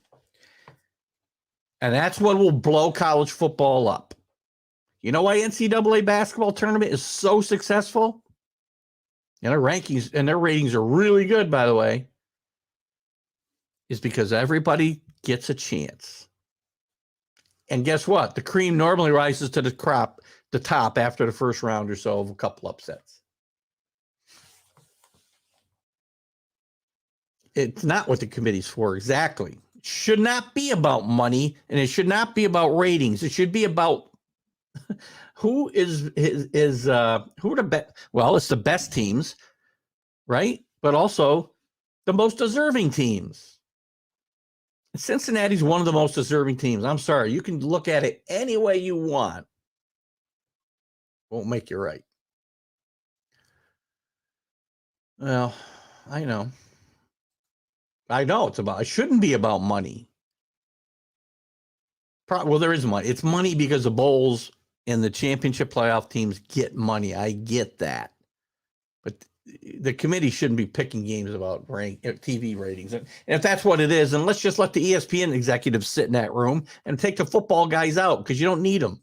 And that's what will blow college football up. You know why NCAA basketball tournament is so successful? And their rankings and their ratings are really good, by the way, is because everybody gets a chance. And guess what? The cream normally rises to the top after the first round or so of a couple upsets. It's not what the committee's for exactly. It should not be about money, and it should not be about ratings. It should be about who the best. Well, it's the best teams, right? but also the most deserving teams. Cincinnati's one of the most deserving teams. I'm sorry. You can look at it any way you want. Won't make you right. Well, I know. It shouldn't be about money. Well, there is money. It's money because the bowls and the championship playoff teams get money. I get that. But the committee shouldn't be picking games about TV ratings. And if that's what it is, then let's just let the ESPN executives sit in that room and take the football guys out because you don't need them.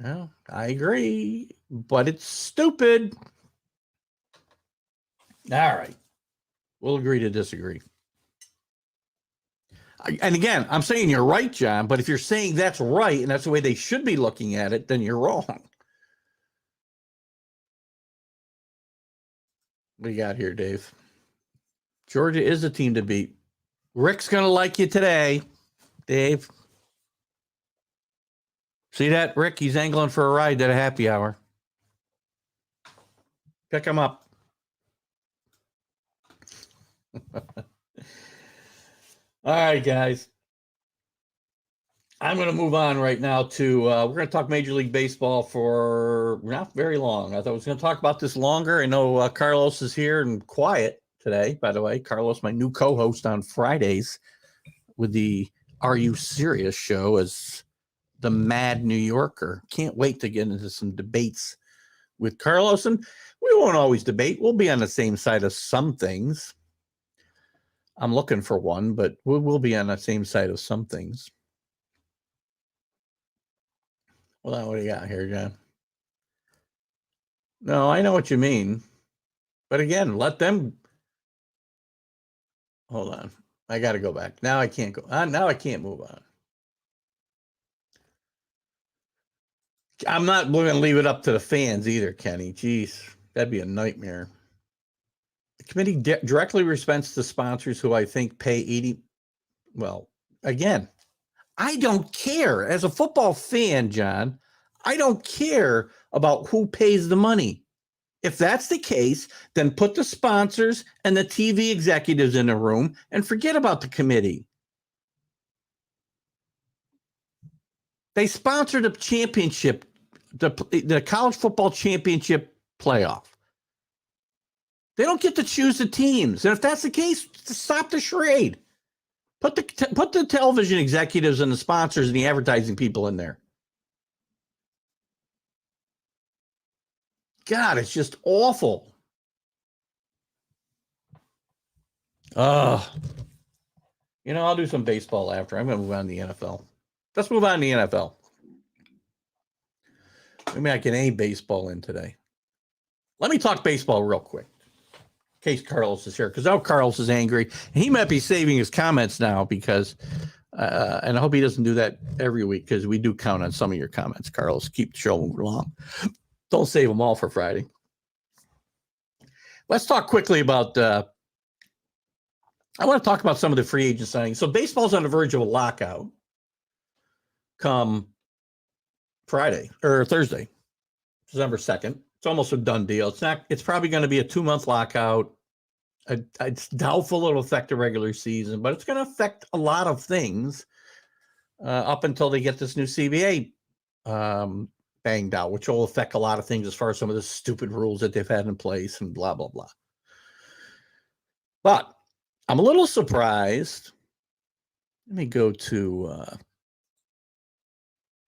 Well, I agree, but it's stupid. All right. We'll agree to disagree. And again, I'm saying you're right, John, but if you're saying that's right and that's the way they should be looking at it, then you're wrong. What do you got here, Dave? Georgia is a team to beat. Rick's going to like you today, Dave. See that, Rick? He's angling for a ride at a happy hour. Pick him up. All right, guys. I'm going to move on right now to, we're going to talk Major League Baseball for not very long. I thought I was going to talk about this longer. I know Carlos is here and quiet today, by the way. Carlos, my new co-host on Fridays with the Are You Serious show as the Mad New Yorker. Can't wait to get into some debates with Carlos. And we won't always debate. We'll be on the same side of some things. I'm looking for one, but we'll be on the same side of some things. Well, what do you got here, John? No, I know what you mean. But again, let them. Hold on. I got to go back. Now I can't go. Now I can't move on. I'm not going to leave it up to the fans either, Kenny. Jeez, that'd be a nightmare. The committee directly respects the sponsors who I think pay 80. Well, again, I don't care. As a football fan, John, I don't care about who pays the money. If that's the case, then put the sponsors and the TV executives in a room and forget about the committee. They sponsored a championship, the college football championship playoff. They don't get to choose the teams. And if that's the case, stop the charade. Put the television executives and the sponsors and the advertising people in there. God, it's just awful. I'll do some baseball after. I'm going to move on to the NFL. Let's move on to the NFL. Maybe I can aim baseball in today. Let me talk baseball real quick. In case Carlos is here, because now Carlos is angry. And he might be saving his comments now because, and I hope he doesn't do that every week because we do count on some of your comments, Carlos. Keep the show moving along. Don't save them all for Friday. Let's talk quickly about, I want to talk about some of the free agent signings. So baseball's on the verge of a lockout come Friday or Thursday, December 2nd. It's almost a done deal. It's probably going to be a 2-month lockout. It's doubtful it'll affect the regular season, but it's going to affect a lot of things up until they get this new CBA banged out, which will affect a lot of things as far as some of the stupid rules that they've had in place and blah, blah, blah. But I'm a little surprised. Let me go to,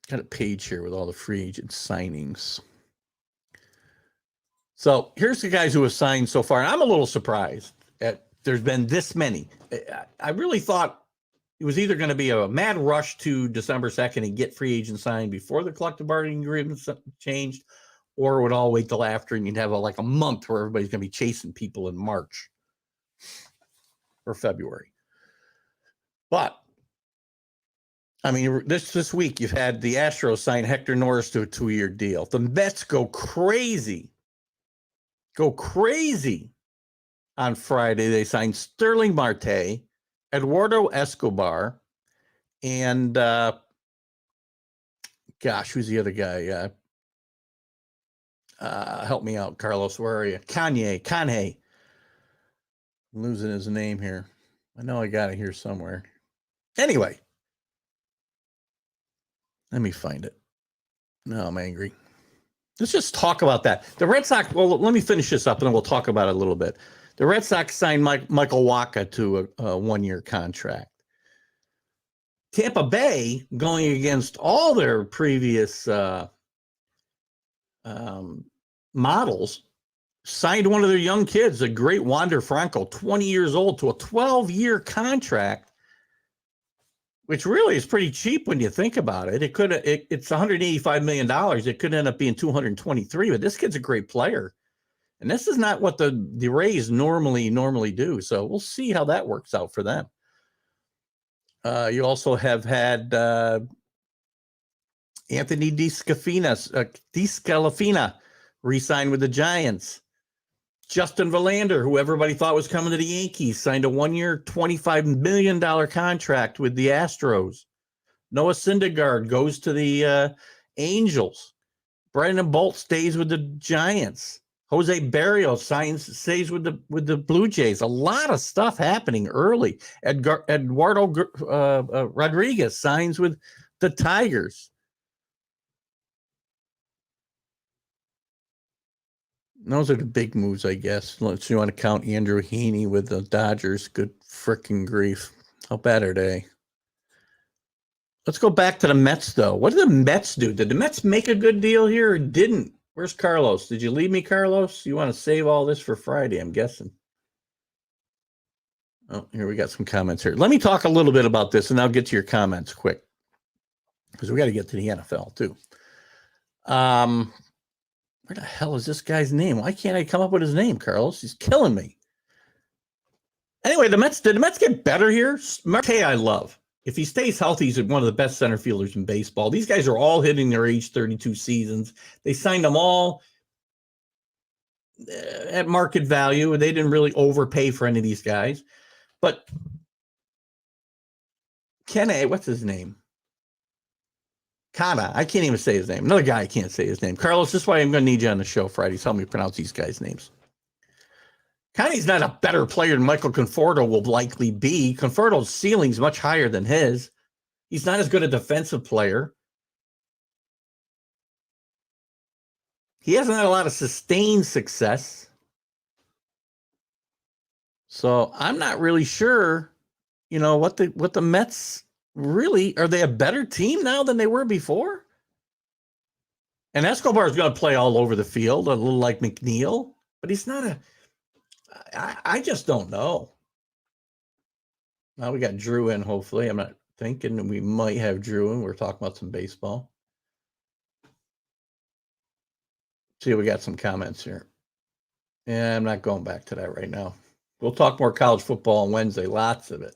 got a page here with all the free agent signings. So here's the guys who have signed so far. And I'm a little surprised that there's been this many. I really thought it was either going to be a mad rush to December 2nd and get free agents signed before the collective bargaining agreement changed, or it would all wait till after and you'd have a month where everybody's going to be chasing people in March or February. But I mean, this week you've had the Astros sign Hector Norris to a 2-year deal. The Mets go crazy on Friday. They signed Sterling Marte, Eduardo Escobar, and who's the other guy? Help me out, Carlos. Where are you? Kanye. I'm losing his name here. I know I got it here somewhere. Anyway, let me find it. No, I'm angry. Let's just talk about that. The Red Sox, well, let me finish this up and then we'll talk about it a little bit. The Red Sox signed Michael Wacha to a one-year contract. Tampa Bay, going against all their previous models, signed one of their young kids, a great Wander Franco, 20 years old, to a 12-year contract, which really is pretty cheap when you think about it. It's $185 million. It could end up being 223, but this kid's a great player. And this is not what the Rays normally do. So we'll see how that works out for them. You also have had Anthony DeScalafina re-signed with the Giants. Justin Verlander, who everybody thought was coming to the Yankees, signed a one-year, $25 million contract with the Astros. Noah Syndergaard goes to the Angels. Brandon Bolt stays with the Giants. Jose Barrios stays with the Blue Jays. A lot of stuff happening early. Eduardo Rodriguez signs with the Tigers. Those are the big moves, I guess. Unless you want to count Andrew Heaney with the Dodgers. Good freaking grief. How bad are they? Let's go back to the Mets, though. What did the Mets do? Did the Mets make a good deal here or didn't? Where's Carlos? Did you leave me, Carlos? You want to save all this for Friday, I'm guessing. Oh, here we got some comments here. Let me talk a little bit about this, and I'll get to your comments quick, because we got to get to the NFL, too. Where the hell is this guy's name? Why can't I come up with his name, Carlos? He's killing me. Anyway, did the Mets get better here? Marte, I love. If he stays healthy, he's one of the best center fielders in baseball. These guys are all hitting their age 32 seasons. They signed them all at market value. They didn't really overpay for any of these guys. But what's his name? Kana. I can't even say his name. Another guy I can't say his name. Carlos, this is why I'm going to need you on the show Friday. Help me pronounce these guys' names. Kana's not a better player than Michael Conforto will likely be. Conforto's ceiling is much higher than his. He's not as good a defensive player. He hasn't had a lot of sustained success. So I'm not really sure, what the Mets really, are they a better team now than they were before? And Escobar is going to play all over the field, a little like McNeil, but he's not I just don't know. Now we got Drew in, hopefully. I'm not thinking we might have Drew in. We're talking about some baseball. See, we got some comments here. Yeah, I'm not going back to that right now. We'll talk more college football on Wednesday. Lots of it.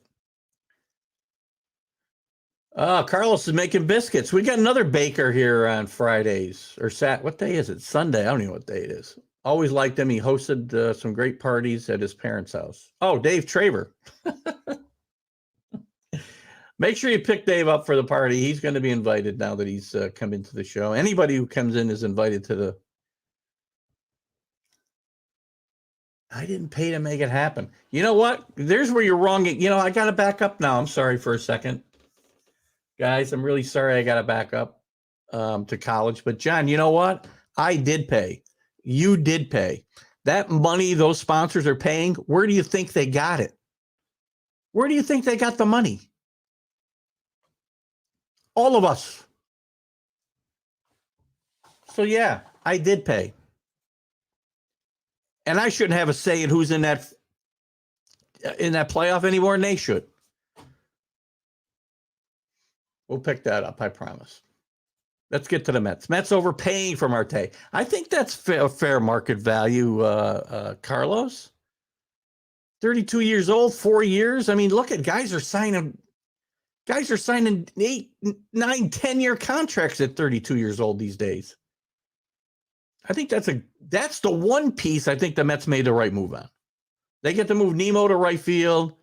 Carlos is making biscuits. We got another baker here on Fridays. Or what day is it? Sunday. I don't even know what day it is. Always liked him. He hosted some great parties at his parents' house. Oh, Dave Traver. Make sure you pick Dave up for the party. He's going to be invited now that he's come into the show. Anybody who comes in is invited to the... I didn't pay to make it happen. You know what? There's where you're wrong. I got to back up now. I'm sorry for a second. Guys, I'm really sorry I got to back up to college. But, John, you know what? I did pay. You did pay. That money those sponsors are paying, where do you think they got it? Where do you think they got the money? All of us. So, yeah, I did pay. And I shouldn't have a say in who's in that playoff any more than they should. We'll pick that up, I promise. Let's get to the Mets. Mets overpaying for Marte. I think that's fair market value, Carlos. 32 years old, 4 years. I mean, look at guys are signing 8, 9, 10-year contracts at 32 years old these days. I think that's the one piece I think the Mets made the right move on. They get to move Nemo to right field,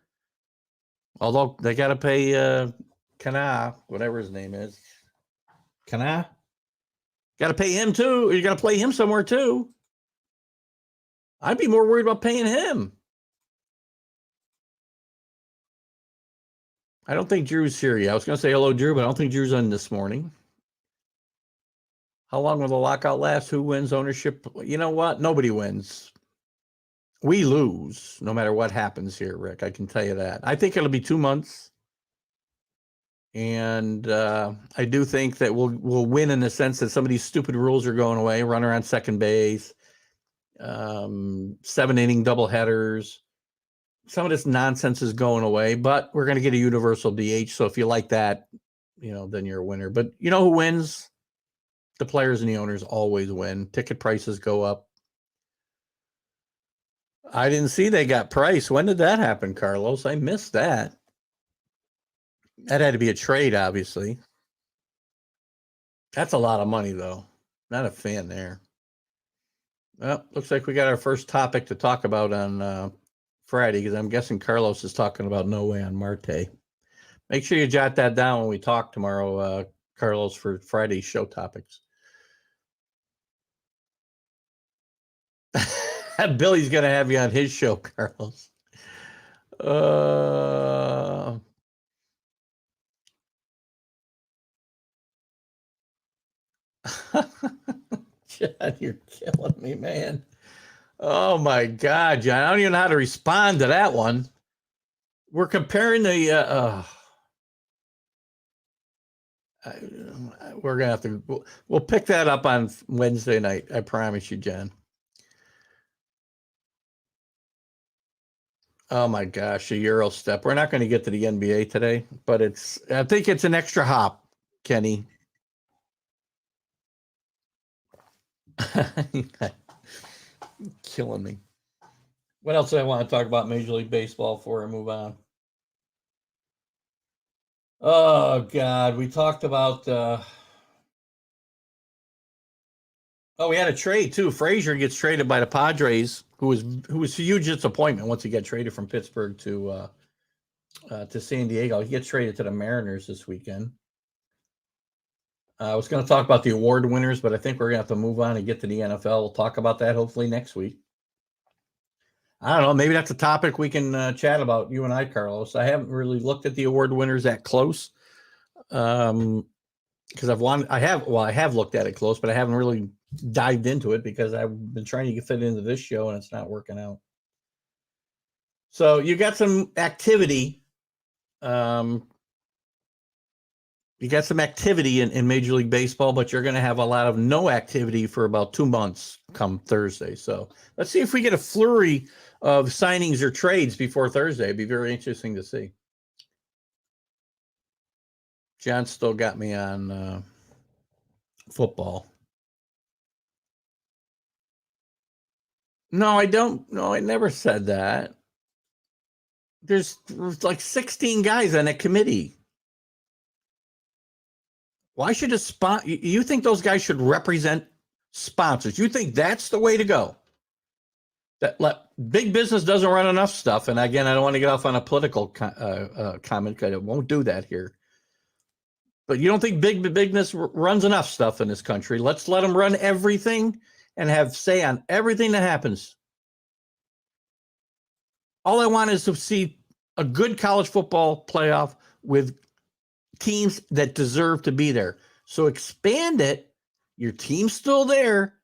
although they got to pay Kana, whatever his name is. Kana? Got to pay him too. You got to play him somewhere too. I'd be more worried about paying him. I don't think Drew's here yet. I was going to say hello, Drew, but I don't think Drew's on this morning. How long will the lockout last? Who wins ownership? You know what? Nobody wins. We lose no matter what happens here, Rick. I can tell you that. I think it'll be 2 months. And I do think that we'll win in the sense that some of these stupid rules are going away. Runner on second base, 7-inning doubleheaders. Some of this nonsense is going away, but we're going to get a universal DH. So if you like that, then you're a winner. But you know who wins? The players and the owners always win. Ticket prices go up. I didn't see they got priced. When did that happen, Carlos? I missed that. That had to be a trade, obviously. That's a lot of money, though. Not a fan there. Well, looks like we got our first topic to talk about on Friday, because I'm guessing Carlos is talking about No Way on Marte. Make sure you jot that down when we talk tomorrow, Carlos, for Friday's show topics. Billy's going to have you on his show, Carlos. John, you're killing me, man. Oh, my God, John. I don't even know how to respond to that one. We're comparing the... we're going to have to... We'll pick that up on Wednesday night. I promise you, John. Oh, my gosh, a Euro step. We're not going to get to the NBA today, but I think it's an extra hop, Kenny. Killing me. What else do I want to talk about Major League Baseball before I move on? Oh, God. We talked about... we had a trade, too. Frazier gets traded by the Padres, who was a huge disappointment once he got traded from Pittsburgh to San Diego. He gets traded to the Mariners this weekend. I was going to talk about the award winners, but I think we're going to have to move on and get to the NFL. We'll talk about that hopefully next week. I don't know. Maybe that's a topic we can chat about, you and I, Carlos. I haven't really looked at the award winners that close. Because I have looked at it close, but I haven't really dived into it because I've been trying to fit into this show and it's not working out. So you got some activity. You got some activity in Major League Baseball, but you're going to have a lot of no activity for about 2 months come Thursday. So let's see if we get a flurry of signings or trades before Thursday. It'd be very interesting to see. John still got me on football. No, I don't. No, I never said that. There's like 16 guys on that committee. Why should you think those guys should represent sponsors? You think that's the way to go? Big business doesn't run enough stuff. And again, I don't want to get off on a political comment because I won't do that here. But you don't think big business runs enough stuff in this country? Let's let them run everything and have say on everything that happens. All I want is to see a good college football playoff with teams that deserve to be there. So expand it. Your team's still there.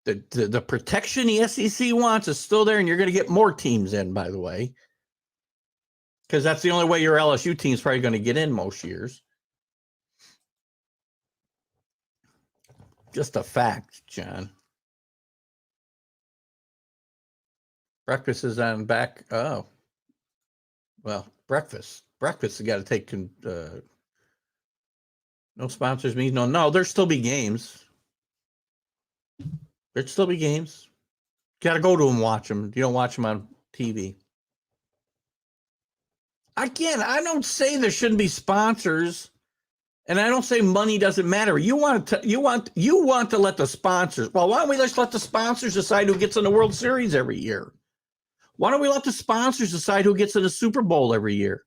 The protection the SEC wants is still there, and you're going to get more teams in, by the way, because that's the only way your LSU team's probably going to get in most years. Just a fact, John. Breakfast is on back. Oh, well, breakfast has got to take. No sponsors means no. There'll still be games. There'd still be games. Got to go to them, watch them. You don't watch them on TV. Again, I don't say there shouldn't be sponsors. And I don't say money doesn't matter. You want to let the sponsors. Well, why don't we just let the sponsors decide who gets in the World Series every year? Why don't we let the sponsors decide who gets in the Super Bowl every year?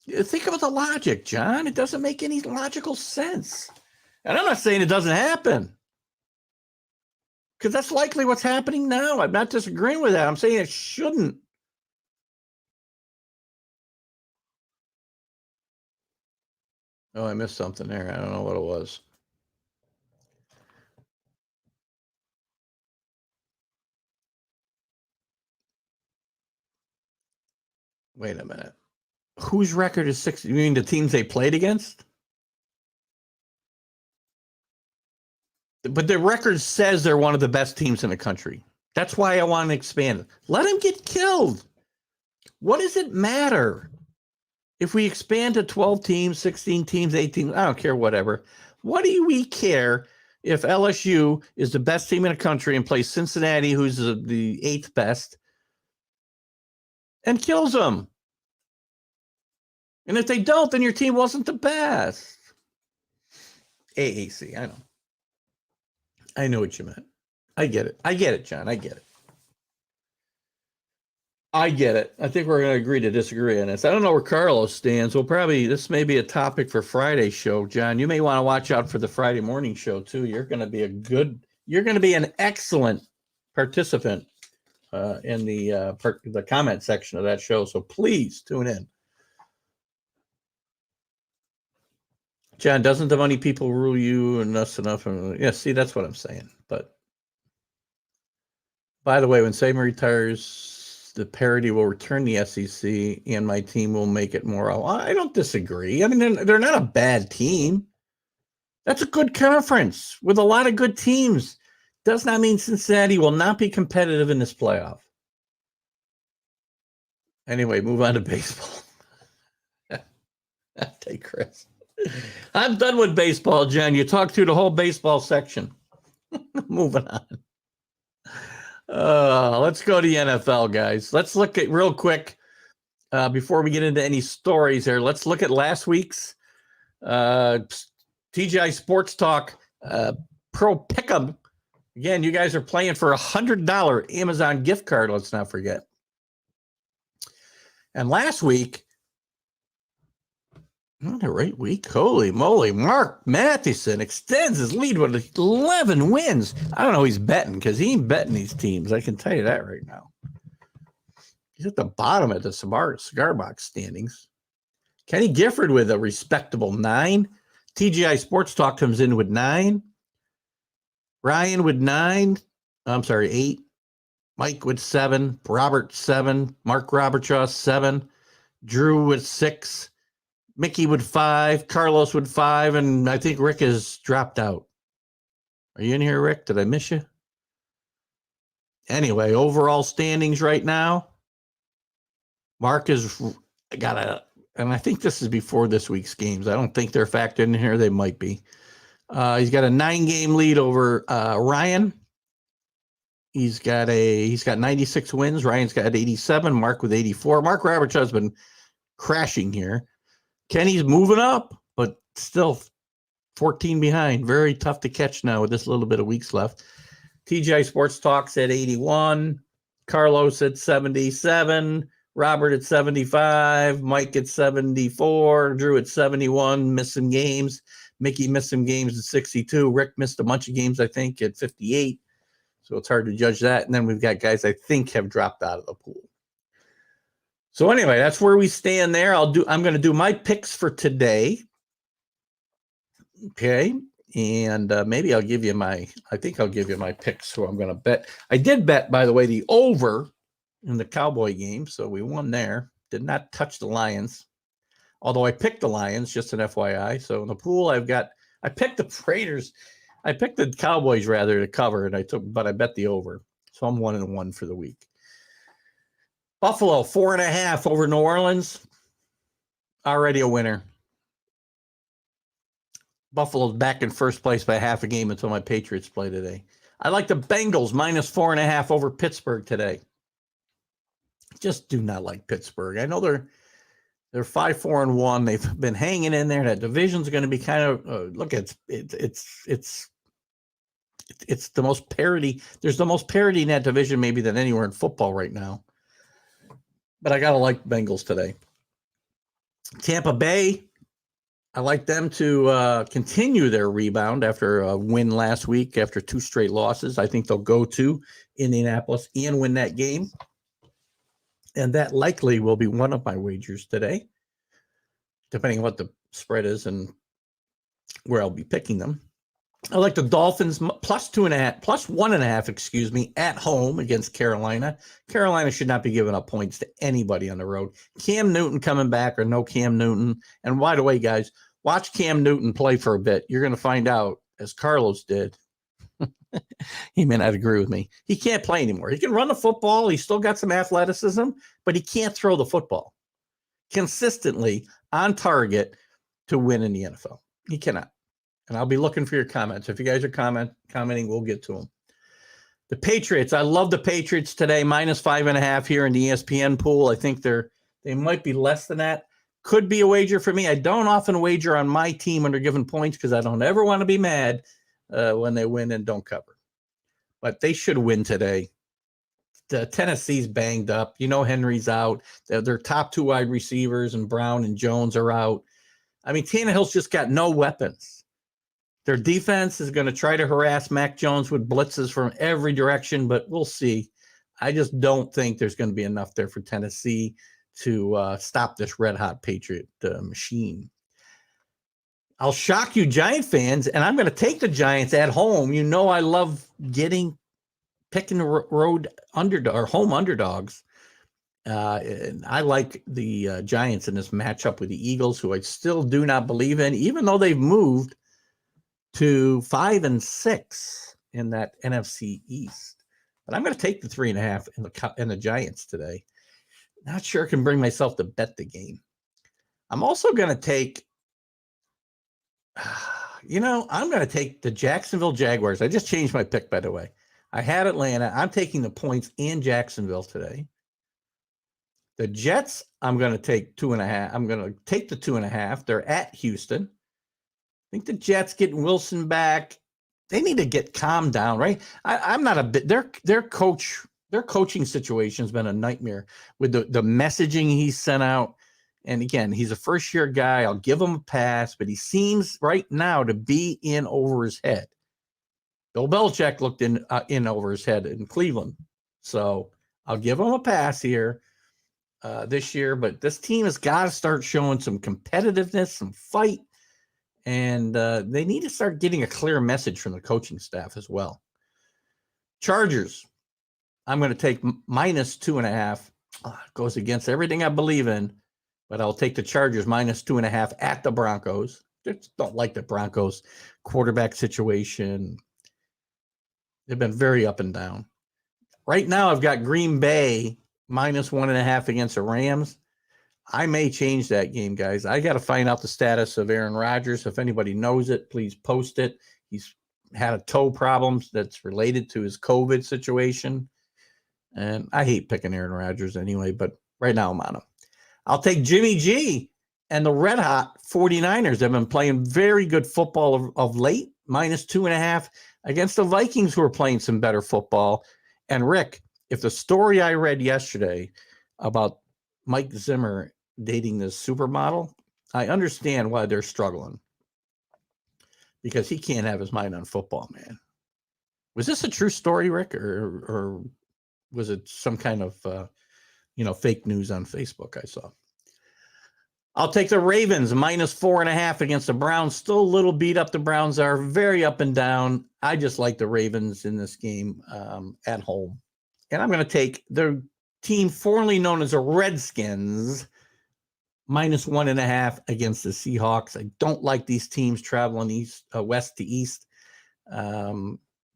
Think about the logic, John. It doesn't make any logical sense. And I'm not saying it doesn't happen, because that's likely what's happening now. I'm not disagreeing with that. I'm saying it shouldn't. Oh, I missed something there. I don't know what it was. Wait a minute. Whose record is 60? You mean the teams they played against? But the record says they're one of the best teams in the country. That's why I want to expand it. Let them get killed. What does it matter if we expand to 12 teams, 16 teams, 18? I don't care, whatever. What do we care if LSU is the best team in the country and plays Cincinnati, who's the 8th best, and kills them? And if they don't, then your team wasn't the best. AAC, I know. I know what you meant. I get it. I get it, John. I get it. I get it. I think we're going to agree to disagree on this. I don't know where Carlos stands. This may be a topic for Friday's show, John. You may want to watch out for the Friday morning show too. You're going to be an excellent participant in the comment section of that show. So please tune in. John, doesn't the money people rule you and us enough? Yeah, see, that's what I'm saying. But by the way, when Saban retires, the parity will return the SEC, and my team will make it more. I don't disagree. I mean, they're not a bad team. That's a good conference with a lot of good teams. Does not mean Cincinnati will not be competitive in this playoff. Anyway, move on to baseball. Take Chris. I'm done with baseball, Jen. You talked through the whole baseball section. Moving on. Let's go to the NFL, guys. Let's look at real quick before we get into any stories here. Let's look at last week's TGI Sports Talk Pro Pick'em. Again, you guys are playing for $100 Amazon gift card. Let's not forget. And last week, not a great week. Holy moly. Mark Matheson extends his lead with 11 wins. I don't know who he's betting because he ain't betting these teams. I can tell you that right now. He's at the bottom of the cigar box standings. Kenny Gifford with a respectable 9. TGI Sports Talk comes in with 9. Ryan with 9. I'm sorry, 8. Mike with 7. Robert 7. Mark Robertshaw 7. Drew with 6. Mickey with 5, Carlos with 5, and I think Rick has dropped out. Are you in here, Rick? Did I miss you? Anyway, overall standings right now. Mark has got and I think this is before this week's games. I don't think they're factored in here. They might be. He's got a 9-game lead over Ryan. He's got 96 wins. Ryan's got 87. Mark with 84. Mark Roberts has been crashing here. Kenny's moving up, but still 14 behind. Very tough to catch now with this little bit of weeks left. TGI Sports Talks at 81. Carlos at 77. Robert at 75. Mike at 74. Drew at 71. Missing games. Mickey missed some games at 62. Rick missed a bunch of games, I think, at 58. So it's hard to judge that. And then we've got guys I think have dropped out of the pool. So anyway, that's where we stand there. I'm going to do my picks for today. Okay. And maybe I'll give you my picks who I'm going to bet. I did bet, by the way, the over in the Cowboy game. So we won there. Did not touch the Lions. Although I picked the Lions, just an FYI. So in the pool, I picked the Raiders. I picked the Cowboys rather to cover, but I bet the over. So I'm 1-1 for the week. Buffalo, 4.5 over New Orleans. Already a winner. Buffalo's back in first place by half a game until my Patriots play today. I like the Bengals -4.5 over Pittsburgh today. Just do not like Pittsburgh. I know they're 5-4-1. They've been hanging in there. That division's going to be kind of look. It's the most parity. There's the most parity in that division maybe than anywhere in football right now. But I got to like Bengals today. Tampa Bay, I like them to continue their rebound after a win last week, after 2 straight losses. I think they'll go to Indianapolis and win that game. And that likely will be one of my wagers today, depending on what the spread is and where I'll be picking them. I like the Dolphins plus 1.5, at home against Carolina. Carolina should not be giving up points to anybody on the road. Cam Newton coming back or no Cam Newton. And by the way, guys, watch Cam Newton play for a bit. You're going to find out, as Carlos did. He may not agree with me. He can't play anymore. He can run the football. He's still got some athleticism, but he can't throw the football consistently on target to win in the NFL. He cannot. And I'll be looking for your comments. If you guys are commenting, we'll get to them. The Patriots. I love the Patriots today. Minus 5.5 here in the ESPN pool. I think they might be less than that. Could be a wager for me. I don't often wager on my team when they're given points because I don't ever want to be mad when they win and don't cover. But they should win today. The Tennessee's banged up. Henry's out. Their top 2 wide receivers and Brown and Jones are out. I mean, Tannehill's just got no weapons. Their defense is going to try to harass Mac Jones with blitzes from every direction, but we'll see. I just don't think there's going to be enough there for Tennessee to stop this red-hot Patriot machine. I'll shock you Giant fans, and I'm going to take the Giants at home. I love picking the road underdog or home underdogs. And I like the Giants in this matchup with the Eagles, who I still do not believe in, even though they've moved to 5-6 in that NFC East. But I'm going to take the 3.5 in the Giants today. Not sure I can bring myself to bet the game. I'm also going to take, I'm going to take the Jacksonville Jaguars. I just changed my pick, by the way. I had Atlanta. I'm taking the points and Jacksonville today. The Jets, I'm going to take 2.5. I'm going to take the 2.5. They're at Houston. I think the Jets getting Wilson back. They need to get calmed down, right? I'm not a bit. Their coaching situation has been a nightmare with the messaging he sent out. And again, he's a first-year guy. I'll give him a pass, but he seems right now to be in over his head. Bill Belichick looked in over his head in Cleveland, so I'll give him a pass here this year. But this team has got to start showing some competitiveness, some fight. And they need to start getting a clear message from the coaching staff as well. Chargers, I'm going to take minus 2.5. Goes against everything I believe in, but I'll take the Chargers minus 2.5 at the Broncos. Just don't like the Broncos quarterback situation. They've been very up and down. Right now, I've got Green Bay minus 1.5 against the Rams. I may change that game, guys. I got to find out the status of Aaron Rodgers. If anybody knows it, please post it. He's had a toe problem that's related to his COVID situation. And I hate picking Aaron Rodgers anyway, but right now I'm on him. I'll take Jimmy G and the red hot 49ers. They've been playing very good football of late, minus 2.5 against the Vikings, who are playing some better football. And Rick, if the story I read yesterday about Mike Zimmer dating this supermodel, I understand why they're struggling, because he can't have his mind on football, man. Was this a true story, Rick, or was it some kind of fake news on Facebook I saw? I'll take the Ravens minus 4.5 against the Browns. Still a little beat up. The Browns are very up and down. I just like the Ravens in this game at home. And I'm going to take the team formerly known as the Redskins minus 1.5 against the Seahawks. I don't like these teams traveling west to east.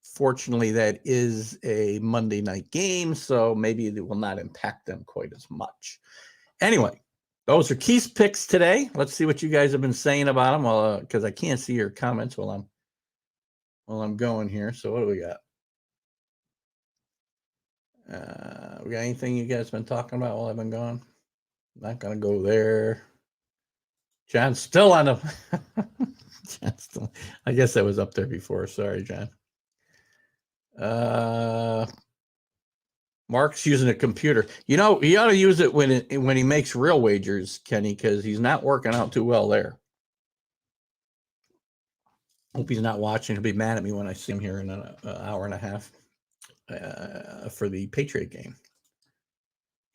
Fortunately, that is a Monday night game, so maybe it will not impact them quite as much. Anyway, those are Keith's picks today. Let's see what you guys have been saying about them, because I can't see your comments while I'm going here. So what do we got? We got anything you guys been talking about while I've been gone? Not gonna go there. John's still on the. John's still. I guess that was up there before. Sorry, John. Mark's using a computer. He ought to use it when he makes real wagers, Kenny, because he's not working out too well there. Hope he's not watching. He'll be mad at me when I see him here in an hour and a half for the Patriot game.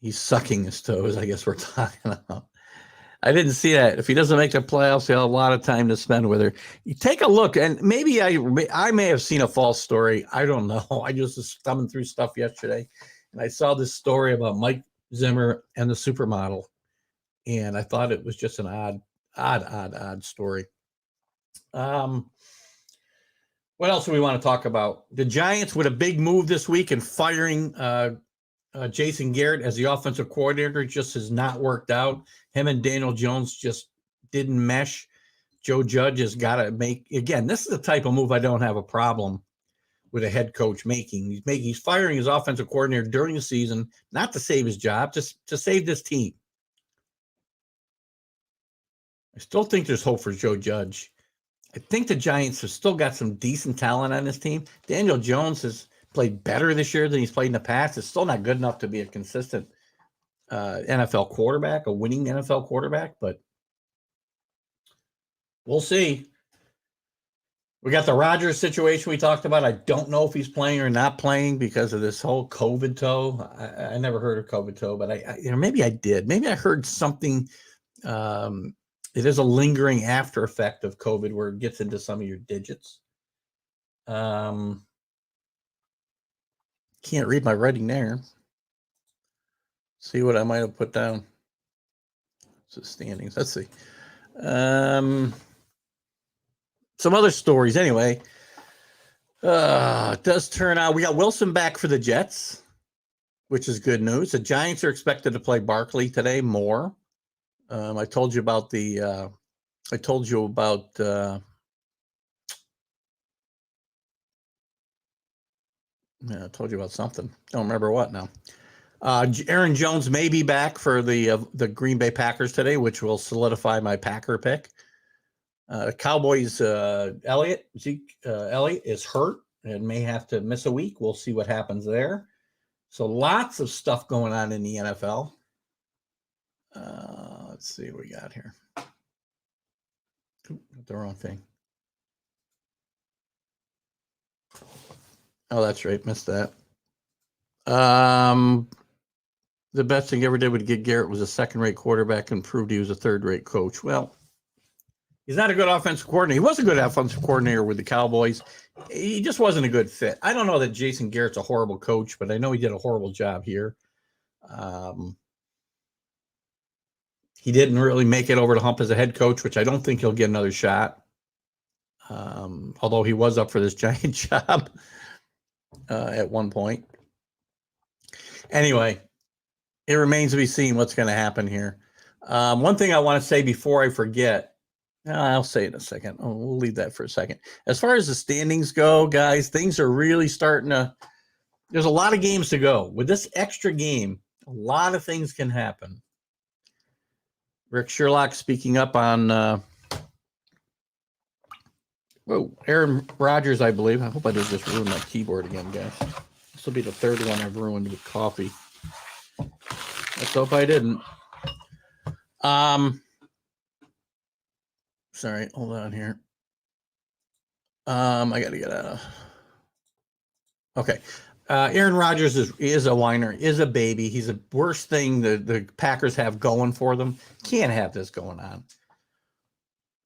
He's sucking his toes, I guess we're talking about. I didn't see that. If he doesn't make the playoffs, he'll have a lot of time to spend with her. You take a look, and maybe I may have seen a false story. I don't know. I just was thumbing through stuff yesterday, and I saw this story about Mike Zimmer and the supermodel, and I thought it was just an odd story. What else do we want to talk about? The Giants with a big move this week and firing Jason Garrett as the offensive coordinator just has not worked out. Him and Daniel Jones just didn't mesh. Joe Judge has got to make, again, this is the type of move I don't have a problem with a head coach making. He's firing his offensive coordinator during the season, not to save his job, just to save this team. I still think there's hope for Joe Judge. I think the Giants have still got some decent talent on this team. Daniel Jones has played better this year than he's played in the past. It's still not good enough to be a consistent NFL quarterback, a winning NFL quarterback, but we'll see. We got the Rodgers situation we talked about. I don't know if he's playing or not playing because of this whole COVID toe. I never heard of COVID toe, but maybe I did. Maybe I heard something. It is a lingering after effect of COVID where it gets into some of your digits. Can't read my writing there. See what I might have put down. So standings. Let's see. Some other stories. Anyway, it does turn out we got Wilson back for the Jets, which is good news. The Giants are expected to play Barkley today more. I told you about the. I told you about. I told you about something. Don't remember what now. Aaron Jones may be back for the Green Bay Packers today, which will solidify my Packer pick. Cowboys Zeke Elliott is hurt and may have to miss a week. We'll see what happens there. So lots of stuff going on in the NFL. Let's see what we got here. The wrong thing. Oh, that's right. Missed that. The best thing ever did with get Garrett was a second-rate quarterback and proved he was a third-rate coach. Well, he's not a good offensive coordinator. He was a good offensive coordinator with the Cowboys. He just wasn't a good fit. I don't know that Jason Garrett's a horrible coach, but I know he did a horrible job here. He didn't really make it over the hump as a head coach, which I don't think he'll get another shot. Although he was up for this giant job at one point. Anyway, it remains to be seen what's going to happen here. One thing I want to say before I forget, I'll say it in a second. We'll leave that for a second. As far as the standings go, guys, things are really starting to, there's a lot of games to go. With this extra game, a lot of things can happen. Rick Sherlock speaking up on Aaron Rodgers, I believe. I hope I didn't just ruin my keyboard again, guys. This will be the third one I've ruined with coffee. Let's hope I didn't. Sorry, hold on here. I got to get out of. Okay. Aaron Rodgers is a whiner, is a baby. He's the worst thing the Packers have going for them. Can't have this going on.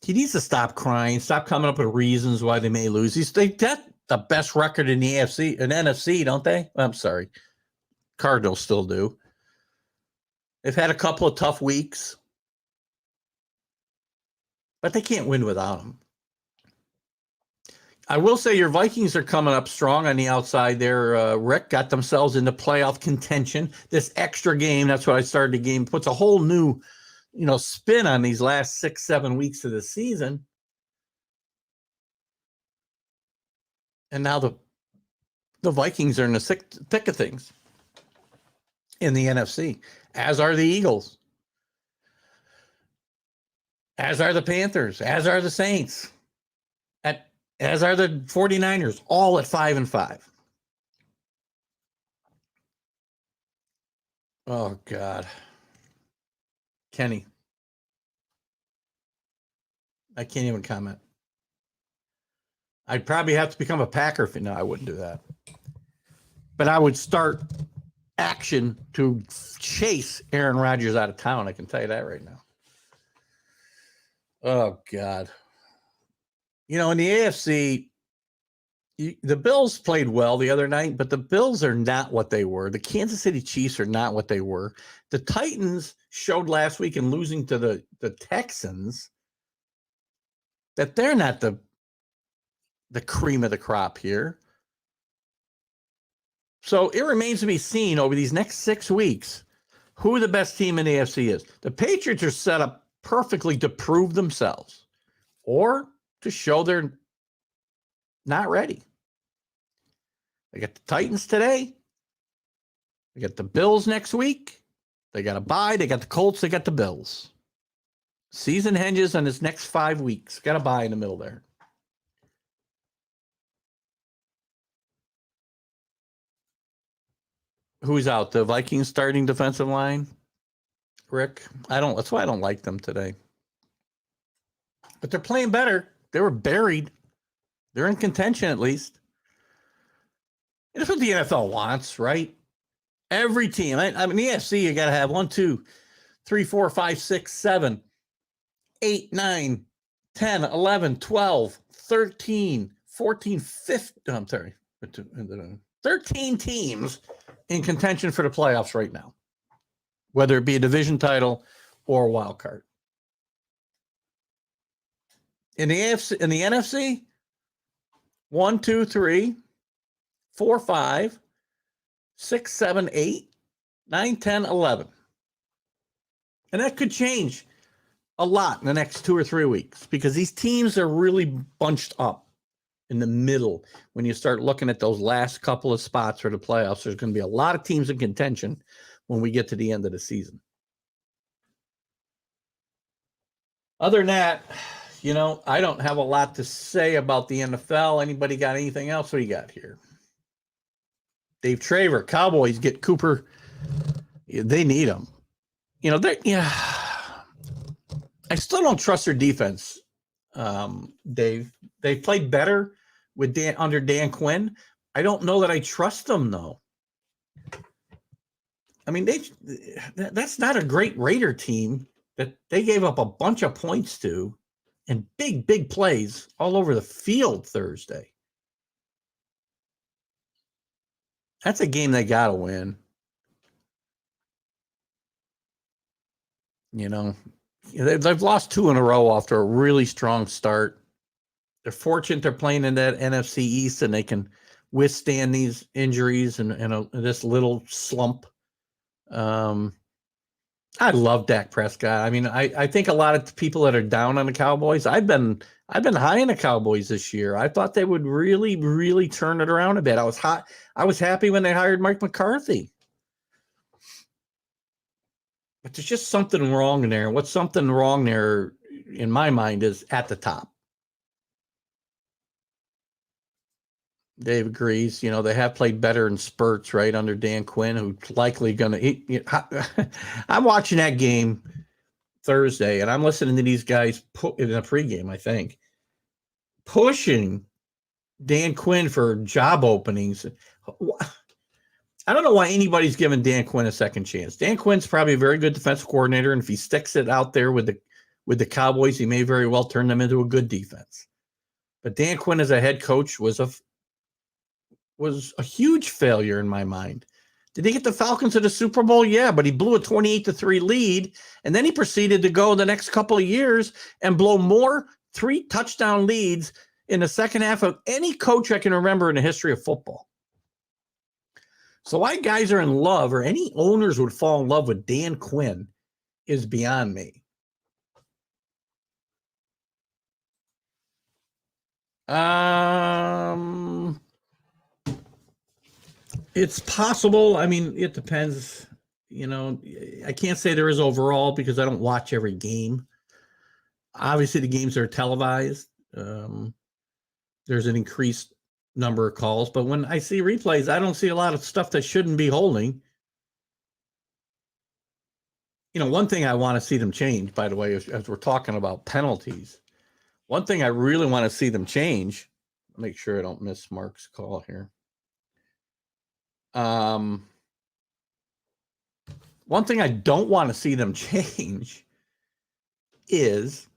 He needs to stop crying, stop coming up with reasons why they may lose. They got the best record in the AFC and NFC, don't they? I'm sorry. Cardinals still do. They've had a couple of tough weeks, but they can't win without him. I will say your Vikings are coming up strong on the outside there. Rick got themselves into playoff contention. This extra game, that's what I started the game, puts a whole new, spin on these last 6-7 weeks of the season. And now the Vikings are in the thick of things in the NFC, as are the Eagles, as are the Panthers, as are the Saints, as are the 49ers, all at 5-5. Oh, God. Kenny. I can't even comment. I'd probably have to become a Packer fan. No, I wouldn't do that. But I would start action to chase Aaron Rodgers out of town. I can tell you that right now. Oh, God. In the AFC, the Bills played well the other night, but the Bills are not what they were. The Kansas City Chiefs are not what they were. The Titans showed last week in losing to the Texans that they're not the cream of the crop here. So it remains to be seen over these next 6 weeks who the best team in the AFC is. The Patriots are set up perfectly to prove themselves or to show they're not ready. They got the Titans today. They got the Bills next week. They got a bye. They got the Colts. They got the Bills. Season hinges on this next 5 weeks. Got a bye in the middle there. Who's out? The Vikings starting defensive line? Rick? That's why I don't like them today. But they're playing better. They were buried. They're in contention at least. And that's what the NFL wants, right? Every team. I mean, the AFC, you got to have 1, 2, 3, 4, 5, 6, 7, 8, 9, 10, 11, 12, 13, 14, 15. I'm sorry. 13 teams in contention for the playoffs right now, whether it be a division title or a wild card. In the AFC, in the NFC, 1, 2, 3, 4, 5, 6, 7, 8, 9, 10, 11. And that could change a lot in the next 2 or 3 weeks because these teams are really bunched up in the middle. When you start looking at those last couple of spots for the playoffs, there's going to be a lot of teams in contention when we get to the end of the season. Other than that, I don't have a lot to say about the NFL. Anybody got anything else? What do you got here? Dave Traver, Cowboys get Cooper. They need him. I still don't trust their defense, Dave. They played better with under Dan Quinn. I don't know that I trust them, though. I mean, that's not a great Raider team that they gave up a bunch of points to and big plays all over the field Thursday. That's a game they got to win. They've lost 2 in a row after a really strong start. They're fortunate they're playing in that NFC East and they can withstand these injuries and this little slump. I love Dak Prescott. I mean, I think a lot of people that are down on the Cowboys, I've been high on the Cowboys this year. I thought they would really turn it around a bit. I was happy when they hired Mike McCarthy. But there's just something wrong there. What's something wrong there, in my mind, is at the top. Dave agrees. They have played better in spurts, right, under Dan Quinn, who's likely going to. I'm watching that game Thursday, and I'm listening to these guys in a pregame, I think, pushing Dan Quinn for job openings. I don't know why anybody's giving Dan Quinn a second chance. Dan Quinn's probably a very good defensive coordinator, and if he sticks it out there with the Cowboys, he may very well turn them into a good defense. But Dan Quinn as a head coach was a huge failure in my mind. Did he get the Falcons to the Super Bowl? Yeah, but he blew a 28-3 lead, and then he proceeded to go the next couple of years and blow more 3-touchdown leads in the second half of any coach I can remember in the history of football. So why guys are in love, or any owners would fall in love with Dan Quinn, is beyond me. It's possible. I mean, it depends. I can't say there is overall because I don't watch every game. Obviously, the games are televised. There's an increased number of calls, but when I see replays, I don't see a lot of stuff that shouldn't be holding. One thing I want to see them change, by the way, as we're talking about penalties, one thing I really want to see them change, Make sure I don't miss Mark's call here. One thing I don't want to see them change is,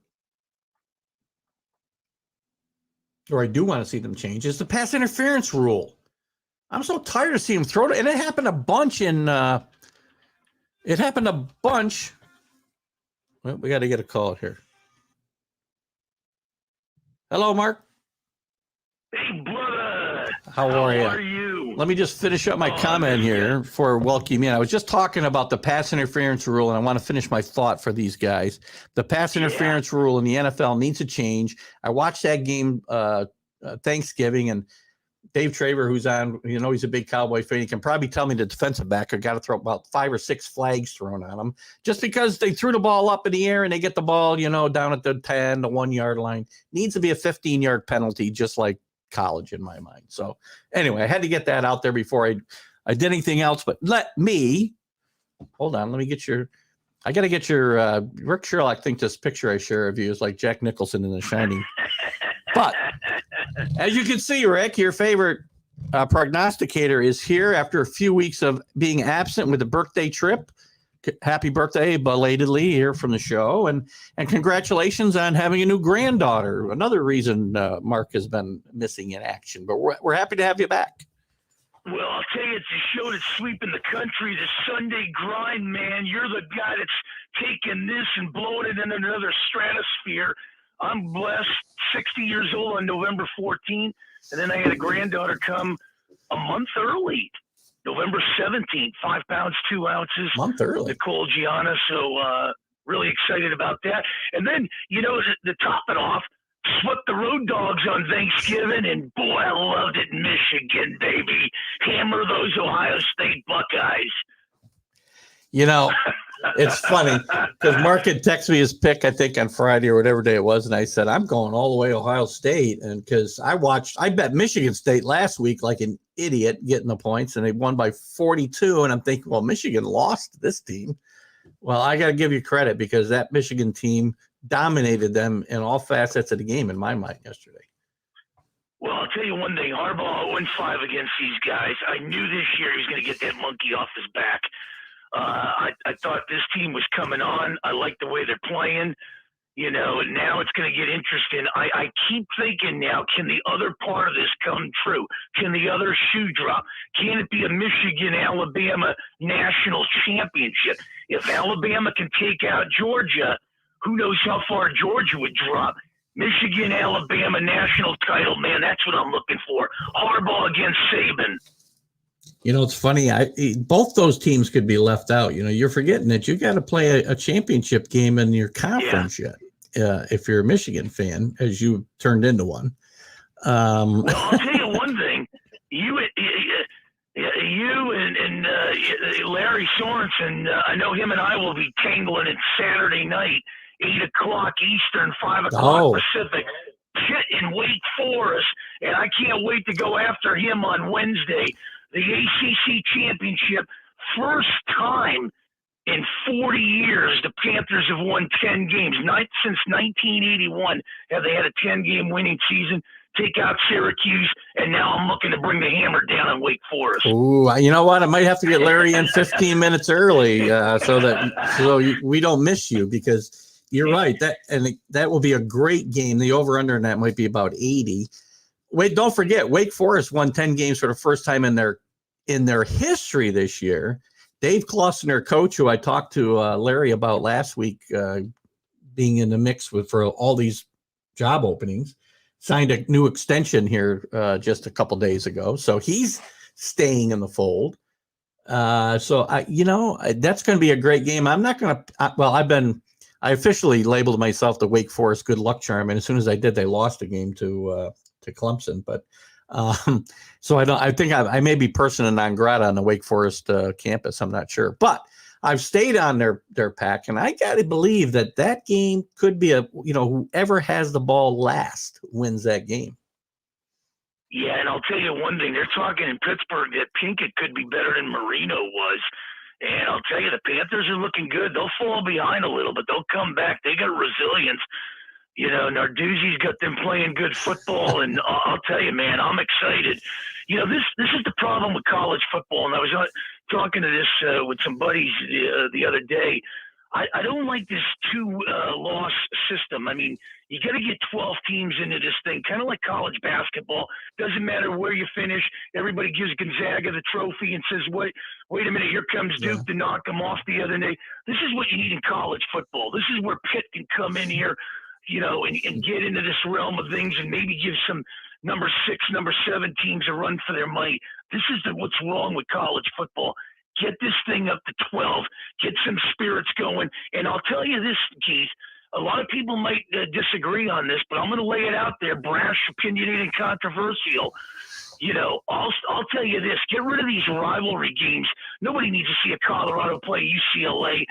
or I do want to see them change, is the pass interference rule. I'm so tired of seeing them throw it, and it happened a bunch Well, we got to get a call here. Hello, Mark. Hey, brother. How are you? Let me just finish up my comment here for welcoming in. I was just talking about the pass interference rule, and I want to finish my thought for these guys. The pass interference rule in the NFL needs to change. I watched that game Thanksgiving, and Dave Traver, who's on, he's a big Cowboy fan. He can probably tell me the defensive back got to throw about 5 or 6 flags thrown on him just because they threw the ball up in the air and they get the ball, down at the 10, the 1 yard line. Needs to be a 15-yard penalty, just like college in my mind. So anyway, I had to get that out there before I did anything else. But hold on. I got to get your Rick Sherlock. I think this picture I share of you is like Jack Nicholson in The Shining. But as you can see, Rick, your favorite prognosticator is here after a few weeks of being absent with a birthday trip. Happy birthday, belatedly, here from the show. And congratulations on having a new granddaughter. Another reason Mark has been missing in action. But we're happy to have you back. Well, I'll tell you, it's a show that's sweeping the country, the Sunday grind, man. You're the guy that's taking this and blowing it in another stratosphere. I'm blessed, 60 years old on November 14th, and then I had a granddaughter come a month early, November 17th, 5 pounds, 2 ounces. Month early. Nicole Gianna, so really excited about that. And then, to top it off, swept the Road Dogs on Thanksgiving, and boy, I loved it. Michigan, baby. Hammer those Ohio State Buckeyes. It's funny because Mark had texted me his pick, I think on Friday or whatever day it was. And I said, I'm going all the way Ohio State. And because I bet Michigan State last week like an idiot getting the points, and they won by 42. And I'm thinking, well, Michigan lost this team. Well, I got to give you credit because that Michigan team dominated them in all facets of the game in my mind yesterday. Well, I'll tell you one thing. Harbaugh 0-5 against these guys. I knew this year he was going to get that monkey off his back. I thought this team was coming on. I like the way they're playing, and now it's going to get interesting. I keep thinking now, can the other part of this come true? Can the other shoe drop? Can it be a Michigan-Alabama national championship? If Alabama can take out Georgia, who knows how far Georgia would drop? Michigan, Alabama national title, man, that's what I'm looking for. Harbaugh against Saban. It's funny. Both those teams could be left out. You're forgetting that you got to play a championship game in your conference yet. If you're a Michigan fan, as you turned into one. Well, I'll tell you one thing. You and Larry Sorensen, I know him and I will be tangling it Saturday night, 8 o'clock Eastern, 5 o'clock Pacific, in Wake Forest, and I can't wait to go after him on Wednesday. The ACC championship, first time in 40 years the Panthers have won 10 games. Since 1981 have they had a 10-game winning season. Take out Syracuse, and now I'm looking to bring the hammer down on Wake Forest. Ooh, you know what? I might have to get Larry in 15 minutes early so we don't miss you, because you're right. That will be a great game. The over-under in that might be about 80. Wait, don't forget, Wake Forest won 10 games for the first time in their history this year. Dave Clausen, their coach, who I talked to Larry about last week, being in the mix for all these job openings, signed a new extension here just a couple days ago. So he's staying in the fold. That's going to be a great game. I'm not going to. I officially labeled myself the Wake Forest good luck charm, and as soon as I did, they lost a game to Clemson. But so I think I may be persona non grata on the Wake Forest campus. I'm not sure, but I've stayed on their pack, and I got to believe that game could be whoever has the ball last wins that game. Yeah, and I'll tell you one thing. They're talking in Pittsburgh that Pinkett could be better than Marino was. And I'll tell you, the Panthers are looking good. They'll fall behind a little, but they'll come back. They got resilience. Narduzzi's got them playing good football, and I'll tell you, man, I'm excited. This is the problem with college football, and I was talking to this with some buddies the other day. I don't like this two-loss system. I mean, you got to get 12 teams into this thing, kind of like college basketball. Doesn't matter where you finish. Everybody gives Gonzaga the trophy and says, wait a minute, here comes Duke to knock them off the other day. This is what you need in college football. This is where Pitt can come in here, and get into this realm of things and maybe give some number 6, number 7 teams a run for their money. This is what's wrong with college football. Get this thing up to 12. Get some spirits going. And I'll tell you this, Keith, a lot of people might disagree on this, but I'm going to lay it out there, brash, opinionated, and controversial. I'll tell you this. Get rid of these rivalry games. Nobody needs to see a Colorado play UCLA.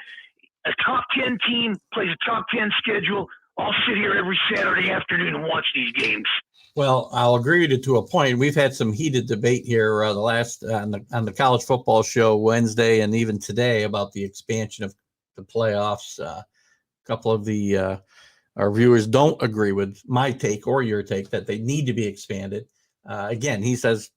A top 10 team plays a top 10 schedule. I'll sit here every Saturday afternoon and watch these games. Well, I'll agree with you to a point. We've had some heated debate here the last on the college football show Wednesday and even today about the expansion of the playoffs. A couple of our viewers don't agree with my take or your take that they need to be expanded. Again, he says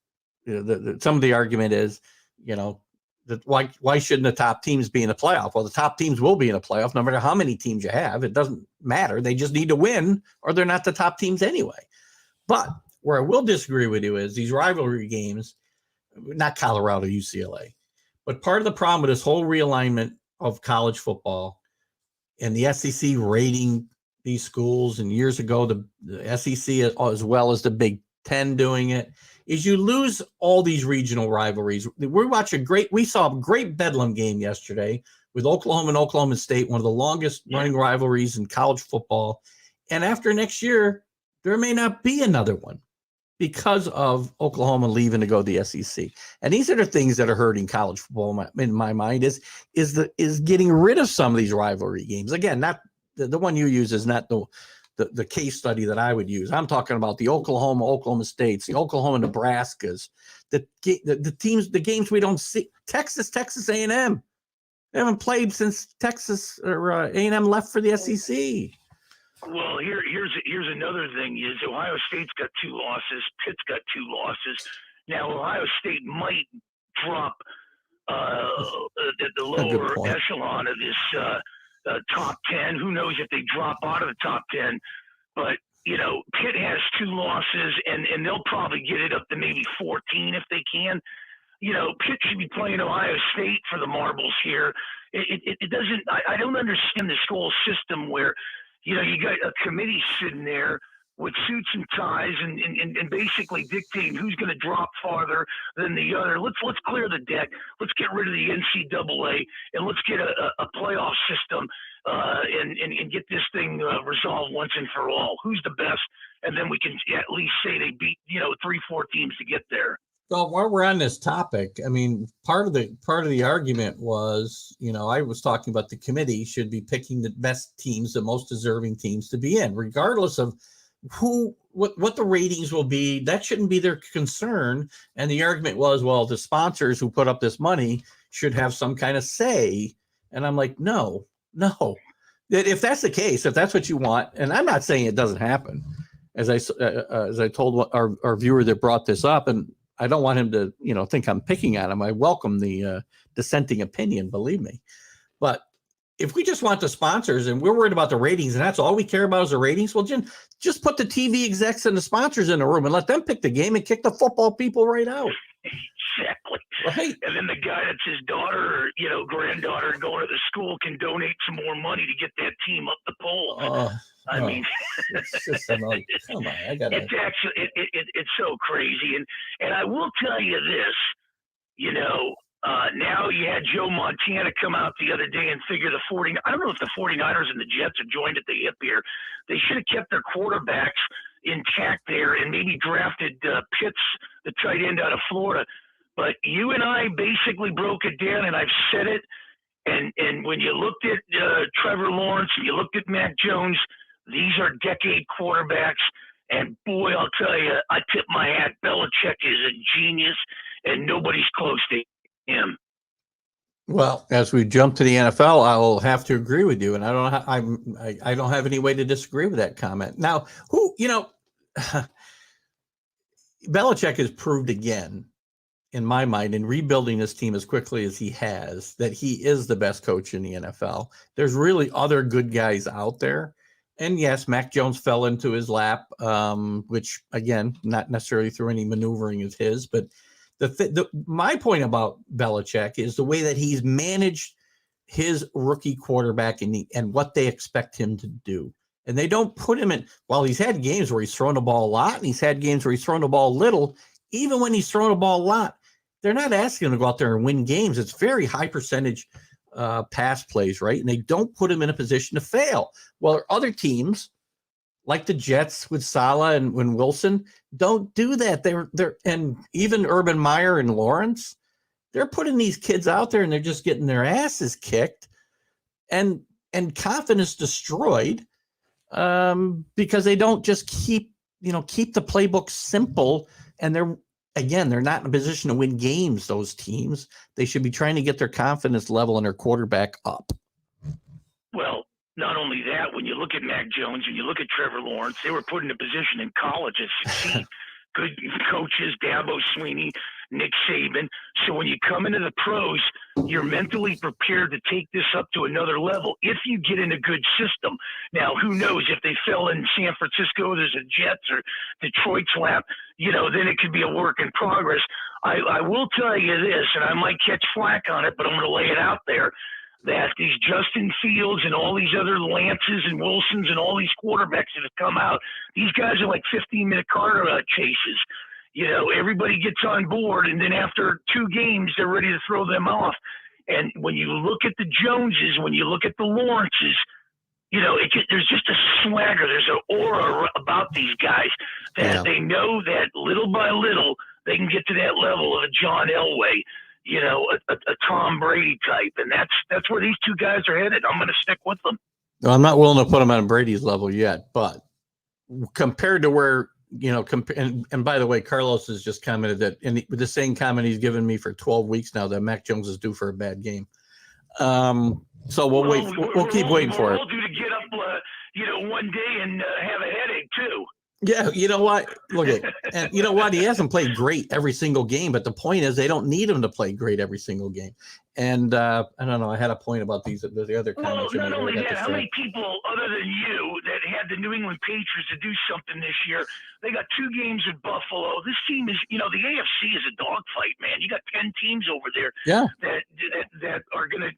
some of the argument is, that why shouldn't the top teams be in the playoff? Well, the top teams will be in a playoff no matter how many teams you have. It doesn't matter. They just need to win or they're not the top teams anyway. But where I will disagree with you is these rivalry games, not Colorado, UCLA, but part of the problem with this whole realignment of college football and the SEC rating these schools, and years ago the SEC as well as the Big Ten doing it, is you lose all these regional rivalries. We saw a great Bedlam game yesterday with Oklahoma and Oklahoma State, one of the longest running rivalries in college football. And after next year, there may not be another one because of Oklahoma leaving to go to the SEC. And these are the things that are hurting college football in my mind is getting rid of some of these rivalry games. Again, not the one you use is not the case study that I would use. I'm talking about the Oklahoma States, the Oklahoma Nebraskas, the teams, the games we don't see. Texas A&M. They haven't played since Texas or A&M left for the SEC. Well, here's another thing is Ohio State's got 2 losses. Pitt's got 2 losses. Now, Ohio State might drop at the lower echelon of this top 10. Who knows if they drop out of the top 10. But, Pitt has 2 losses, and they'll probably get it up to maybe 14 if they can. Pitt should be playing Ohio State for the marbles here. It doesn't – I don't understand this whole system where – you got a committee sitting there with suits and ties and basically dictating who's going to drop farther than the other. Let's clear the deck. Let's get rid of the NCAA and let's get a playoff system and get this thing resolved once and for all. Who's the best? And then we can at least say they beat 3-4 teams to get there. Well, while we're on this topic, I mean, part of the argument was, I was talking about the committee should be picking the best teams, the most deserving teams to be in, regardless of what the ratings will be. That shouldn't be their concern. And the argument was, well, the sponsors who put up this money should have some kind of say. And I'm like, no. If that's the case, if that's what you want, and I'm not saying it doesn't happen, as I told our viewer that brought this up, and I don't want him to, think I'm picking on him. I welcome the dissenting opinion, believe me. But if we just want the sponsors and we're worried about the ratings and that's all we care about is the ratings, well, just put the TV execs and the sponsors in the room and let them pick the game and kick the football people right out. Exactly. Right. And then the guy that's his daughter or, granddaughter going to the school can donate some more money to get that team up the pole. I mean, it's just annoying. Come on, I got it. It's actually it's so crazy, and I will tell you this, now you had Joe Montana come out the other day and figure the 49. I don't know if the 49ers and the Jets are joined at the hip here. They should have kept their quarterbacks intact there and maybe drafted Pitts, the tight end out of Florida. But you and I basically broke it down, and I've said it. And when you looked at Trevor Lawrence and you looked at Mac Jones, these are decade quarterbacks. And boy, I'll tell you, I tip my hat. Belichick is a genius, and nobody's close to him. Well, as we jump to the NFL, I will have to agree with you, and I don't. I don't have any way to disagree with that comment. Now, Belichick has proved again, in my mind, in rebuilding this team as quickly as he has, that he is the best coach in the NFL. There's really other good guys out there, and yes, Mac Jones fell into his lap, which again, not necessarily through any maneuvering of his, but my point about Belichick is the way that he's managed his rookie quarterback and what they expect him to do. And they don't put him in, while he's had games where he's thrown the ball a lot and he's had games where he's thrown the ball little, even when he's thrown the ball a lot, they're not asking him to go out there and win games. It's very high percentage pass plays, right? And they don't put him in a position to fail. Well, other teams, like the Jets with Saleh and Wilson, don't do that. They're and even Urban Meyer and Lawrence, they're putting these kids out there and they're just getting their asses kicked and confidence destroyed because they don't just keep the playbook simple. And they're not in a position to win games. Those teams, they should be trying to get their confidence level and their quarterback up. Well, not only that, when you look at Mac Jones and you look at Trevor Lawrence, they were put in a position in college to succeed. Good coaches, Dabo Swinney, Nick Saban. So when you come into the pros, you're mentally prepared to take this up to another level if you get in a good system. Now, who knows if they fell in San Francisco, there's a Jets or Detroit's lap, then it could be a work in progress. I will tell you this, and I might catch flack on it, but I'm going to lay it out there, that these Justin Fields and all these other Lances and Wilsons and all these quarterbacks that have come out, these guys are like 15-minute car chases. Everybody gets on board, and then after 2 games, they're ready to throw them off. And when you look at the Joneses, when you look at the Lawrences, there's just a swagger. There's an aura about these guys that they know that little by little they can get to that level of a John Elway, a Tom Brady type. And that's where these 2 guys are headed. I'm going to stick with them. Well, I'm not willing to put them on Brady's level yet, but compared to where, and by the way, Carlos has just commented that the same comment he's given me for 12 weeks now, that Mac Jones is due for a bad game. So we'll keep waiting for it. We're all due to get up, one day and have a headache too. Yeah, you know what? Look at, and you know what? He hasn't played great every single game, but the point is they don't need him to play great every single game. And I don't know. I had a point about the other comments. Well, not only that, how many people other than you that had the New England Patriots to do something this year? They got 2 games with Buffalo. This team is, the AFC is a dogfight, man. You got 10 teams over there that are going to,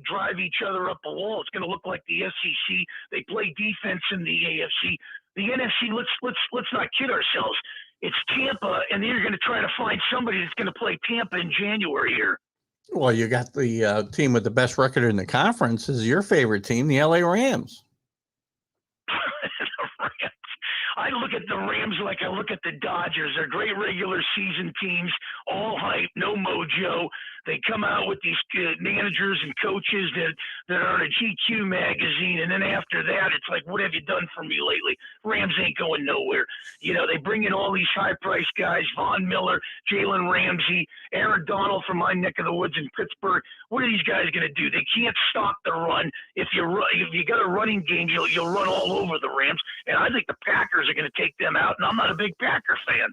drive each other up a wall. It's going to look like the SEC. They play defense in the AFC. The NFC, let's not kid ourselves. It's Tampa, and then you're going to try to find somebody that's going to play Tampa in January here. Well, you got the team with the best record in the conference is your favorite team, the LA Rams. I look at the Rams like I look at the Dodgers. They're great regular season teams, all hype, no mojo. They come out with these managers and coaches that are in a GQ magazine, and then after that, it's like, what have you done for me lately? Rams ain't going nowhere. They bring in all these high-priced guys, Von Miller, Jalen Ramsey, Aaron Donald from my neck of the woods in Pittsburgh. What are these guys going to do? They can't stop the run. If you got a running game, you'll run all over the Rams, and I think the Packers are going to take them out, and I'm not a big Packer fan.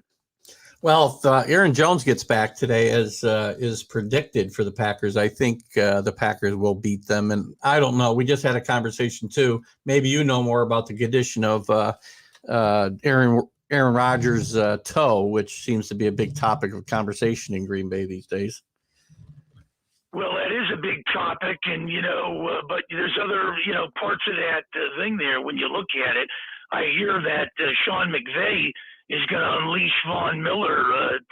Well, if Aaron Jones gets back today, as is predicted for the Packers, I think the Packers will beat them. And I don't know. We just had a conversation, too. Maybe you know more about the condition of Aaron Rodgers' toe, which seems to be a big topic of conversation in Green Bay these days. Well, that is a big topic, and, but there's other, parts of that thing there when you look at it. I hear that Sean McVay is going to unleash Von Miller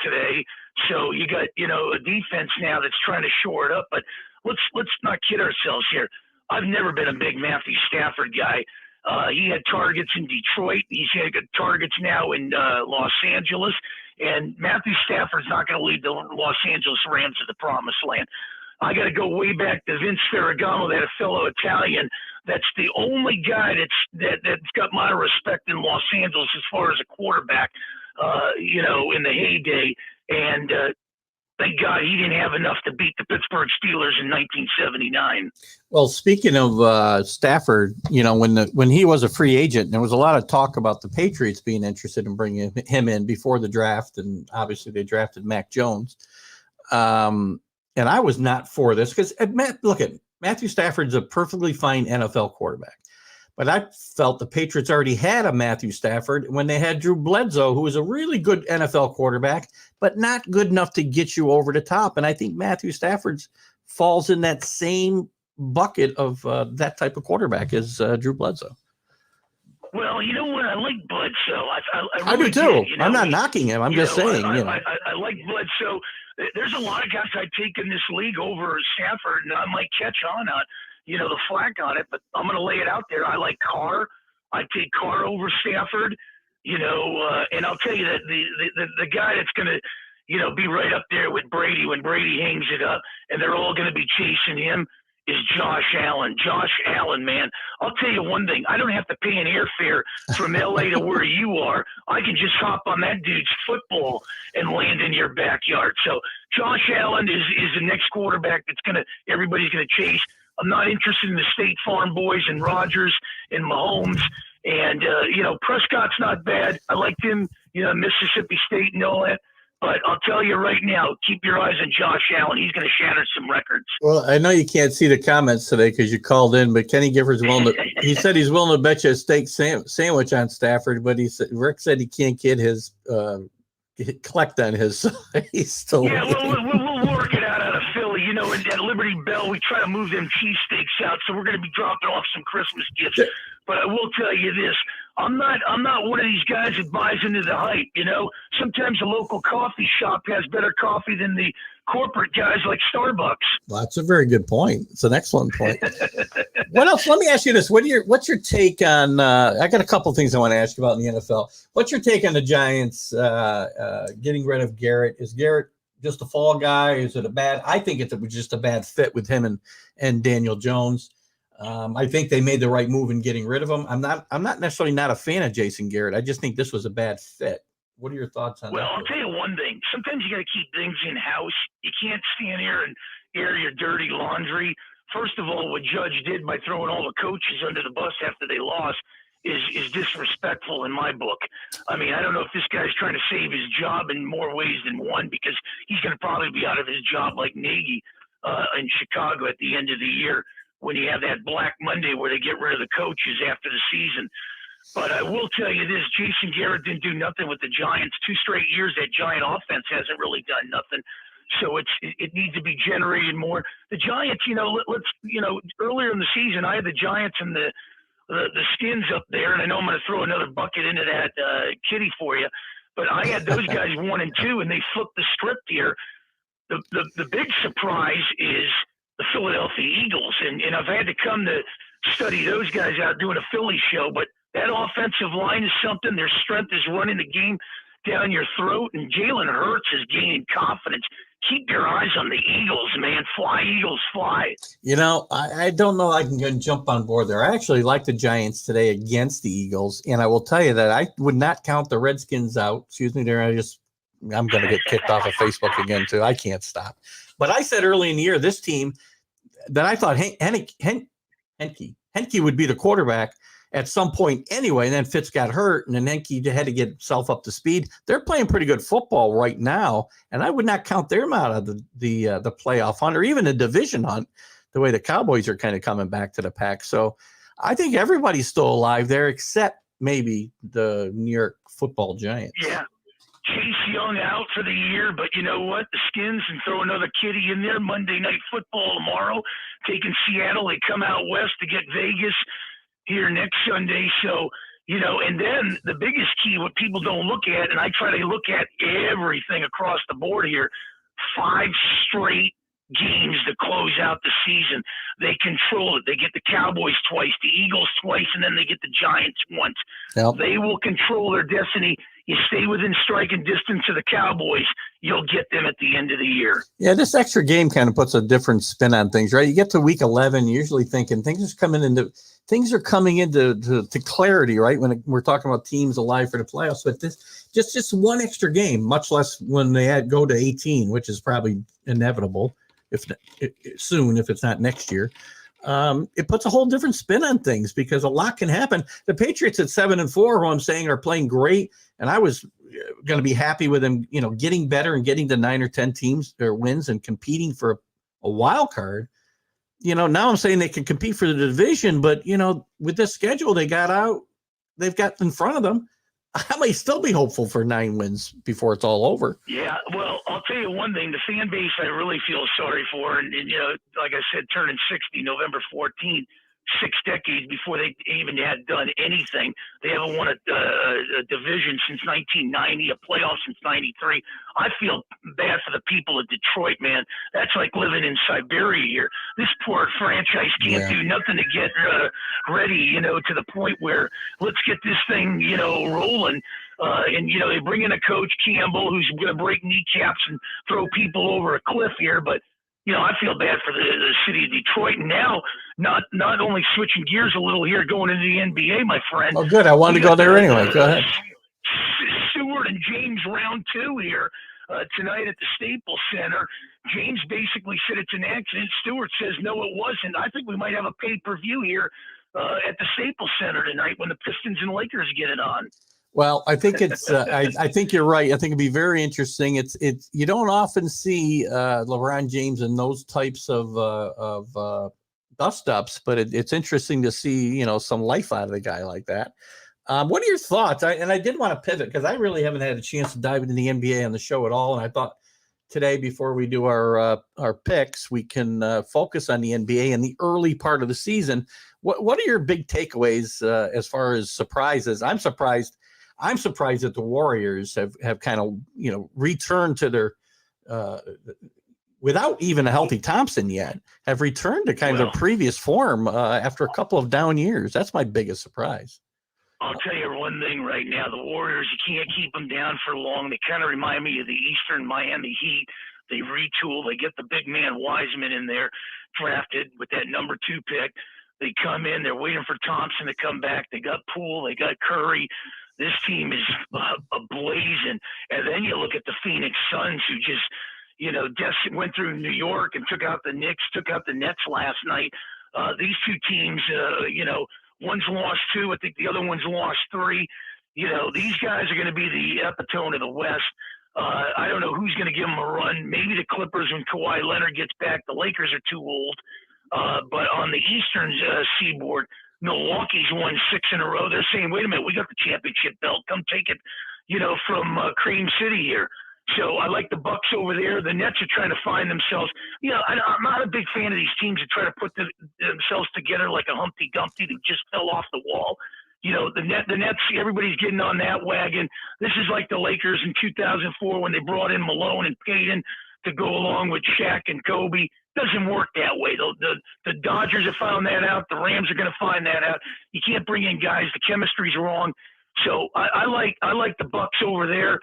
today. So you got, a defense now that's trying to shore it up. But let's not kid ourselves here. I've never been a big Matthew Stafford guy. He had targets in Detroit. He's had good targets now in Los Angeles. And Matthew Stafford's not going to lead the Los Angeles Rams to the promised land. I got to go way back to Vince Ferragamo, that fellow Italian. That's the only guy that's got my respect in Los Angeles as far as a quarterback, in the heyday. And thank God he didn't have enough to beat the Pittsburgh Steelers in 1979. Well, speaking of Stafford, when he was a free agent, there was a lot of talk about the Patriots being interested in bringing him in before the draft, and obviously they drafted Mac Jones. And I was not for this because Matthew Stafford's a perfectly fine NFL quarterback. But I felt the Patriots already had a Matthew Stafford when they had Drew Bledsoe, who was a really good NFL quarterback, but not good enough to get you over the top. And I think Matthew Stafford falls in that same bucket of that type of quarterback as Drew Bledsoe. Well, you know what? I like Bledsoe. I do too. I'm not knocking him. I'm just saying. I like Bledsoe. There's a lot of guys I take in this league over Stafford, and I might catch on the flack on it, but I'm going to lay it out there. I like Carr. I take Carr over Stafford, and I'll tell you that the guy that's going to, be right up there with Brady when Brady hangs it up, and they're all going to be chasing him, is Josh Allen. Josh Allen, man. I'll tell you one thing. I don't have to pay an airfare from L.A. to where you are. I can just hop on that dude's football and land in your backyard. So Josh Allen is the next quarterback everybody's going to chase. I'm not interested in the State Farm boys and Rodgers and Mahomes. And, Prescott's not bad. I liked him, Mississippi State and all that. But I'll tell you right now, keep your eyes on Josh Allen. He's going to shatter some records. Well, I know you can't see the comments today because you called in, but Kenny Giffords he said he's willing to bet you a steak sandwich on Stafford, but Rick said he can't get his collect on his. So he's still. Yeah, we'll work it out of Philly. And at Liberty Bell, we try to move them cheesesteaks out, so we're going to be dropping off some Christmas gifts. But I will tell you this. I'm not one of these guys that buys into the hype, Sometimes a local coffee shop has better coffee than the corporate guys like Starbucks. Well, that's a very good point. It's an excellent point. What else? Let me ask you this. What's your take on I got a couple of things I want to ask you about in the NFL. What's your take on the Giants getting rid of Garrett? Is Garrett just a fall guy? Is it I think it was just a bad fit with him and Daniel Jones. I think they made the right move in getting rid of him. I'm not necessarily not a fan of Jason Garrett. I just think this was a bad fit. What are your thoughts on that? Well, I'll tell you one thing. Sometimes you got to keep things in house. You can't stand here and air your dirty laundry. First of all, what Judge did by throwing all the coaches under the bus after they lost is disrespectful in my book. I mean, I don't know if this guy's trying to save his job in more ways than one, because he's going to probably be out of his job like Nagy in Chicago at the end of the year, when you have that Black Monday where they get rid of the coaches after the season. But I will tell you this, Jason Garrett didn't do nothing with the Giants. 2 straight years, that Giant offense hasn't really done nothing. So it needs to be generated more. The Giants, earlier in the season, I had the Giants and the Skins up there, and I know I'm going to throw another bucket into that kitty for you, but I had those guys 1 and 2, and they flipped the script here. The big surprise is the Philadelphia Eagles, and I've had to come to study those guys out doing a Philly show, but that offensive line is something. Their strength is running the game down your throat, and Jalen Hurts is gaining confidence. Keep your eyes on the Eagles, man. Fly, Eagles, fly. I don't know I can go and jump on board there. I actually like the Giants today against the Eagles, and I will tell you that I would not count the Redskins out. Excuse me, I'm going to get kicked off of Facebook again, too. I can't stop. But I said early in the year, this team that I thought Henke would be the quarterback at some point anyway, and then Fitz got hurt, and then Henke had to get himself up to speed. They're playing pretty good football right now, and I would not count them out of the playoff hunt or even the division hunt, the way the Cowboys are kind of coming back to the pack. So I think everybody's still alive there except maybe the New York Football Giants. Yeah. Chase Young out for the year, but you know what? The Skins, and throw another kitty in there. Monday Night Football tomorrow, taking Seattle. They come out west to get Vegas here next Sunday. So, and then the biggest key, what people don't look at, and I try to look at everything across the board here, 5 straight games to close out the season. They control it. They get the Cowboys twice, the Eagles twice, and then they get the Giants once. Yep. They will control their destiny. You stay within striking distance of the Cowboys, you'll get them at the end of the year. Yeah, this extra game kind of puts a different spin on things, right? You get to week 11, you're usually thinking things are coming into clarity, right? When we're talking about teams alive for the playoffs, but this just one extra game, much less when they go to 18, which is probably inevitable if it's not next year. It puts a whole different spin on things because a lot can happen. The Patriots at 7-4, who I'm saying are playing great, and I was going to be happy with them, getting better and getting to 9 or 10 teams or wins and competing for a wild card. Now I'm saying they can compete for the division, but with this schedule they've got in front of them, I may still be hopeful for 9 wins before it's all over. Yeah, well, I'll tell you one thing. The fan base I really feel sorry for, and like I said, turning 60 November 14th, 6 decades before they even had done anything. They haven't won a division since 1990, a playoff since 93. I feel bad for the people of Detroit, man. That's like living in Siberia here. This poor franchise can't do nothing to get ready, to the point where let's get this thing, rolling. And they bring in a coach, Campbell, who's going to break kneecaps and throw people over a cliff here, but I feel bad for the city of Detroit. And now, not only switching gears a little here, going into the NBA, my friend. Oh, good. I wanted to go there anyway. Go ahead. Stewart and James round 2 here tonight at the Staples Center. James basically said it's an accident. Stewart says, no, it wasn't. I think we might have a pay-per-view here at the Staples Center tonight when the Pistons and Lakers get it on. Well, I think it's. I think you're right. I think it'd be very interesting. It's. You don't often see LeBron James in those types of dust ups, but it's interesting to see some life out of the guy like that. What are your thoughts? I did want to pivot because I really haven't had a chance to dive into the NBA on the show at all, and I thought today before we do our picks, we can focus on the NBA in the early part of the season. What are your big takeaways as far as surprises? I'm surprised that the Warriors have kind of, returned to their, without even a healthy Thompson yet, have returned to kind of their previous form after a couple of down years. That's my biggest surprise. I'll tell you one thing right now. The Warriors, you can't keep them down for long. They kind of remind me of the Eastern Miami Heat. They retool. They get the big man Wiseman in there, drafted with that number 2 pick. They come in. They're waiting for Thompson to come back. They got Poole. They got Curry. This team is ablazing. And then you look at the Phoenix Suns, who just, went through New York and took out the Knicks, took out the Nets last night. These two teams, one's lost 2. I think the other one's lost 3. These guys are going to be the epitome of the West. I don't know who's going to give them a run. Maybe the Clippers when Kawhi Leonard gets back. The Lakers are too old. But on the Eastern seaboard, Milwaukee's won 6 in a row. They're saying, wait a minute, we got the championship belt. Come take it, from Cream City here. So I like the Bucks over there. The Nets are trying to find themselves. I'm not a big fan of these teams that try to put themselves together like a Humpty Dumpty that just fell off the wall. The Nets, everybody's getting on that wagon. This is like the Lakers in 2004 when they brought in Malone and Payton to go along with Shaq and Kobe. Doesn't work that way. The Dodgers have found that out. The Rams are going to find that out. You can't bring in guys. The chemistry's wrong. So I like the Bucks over there,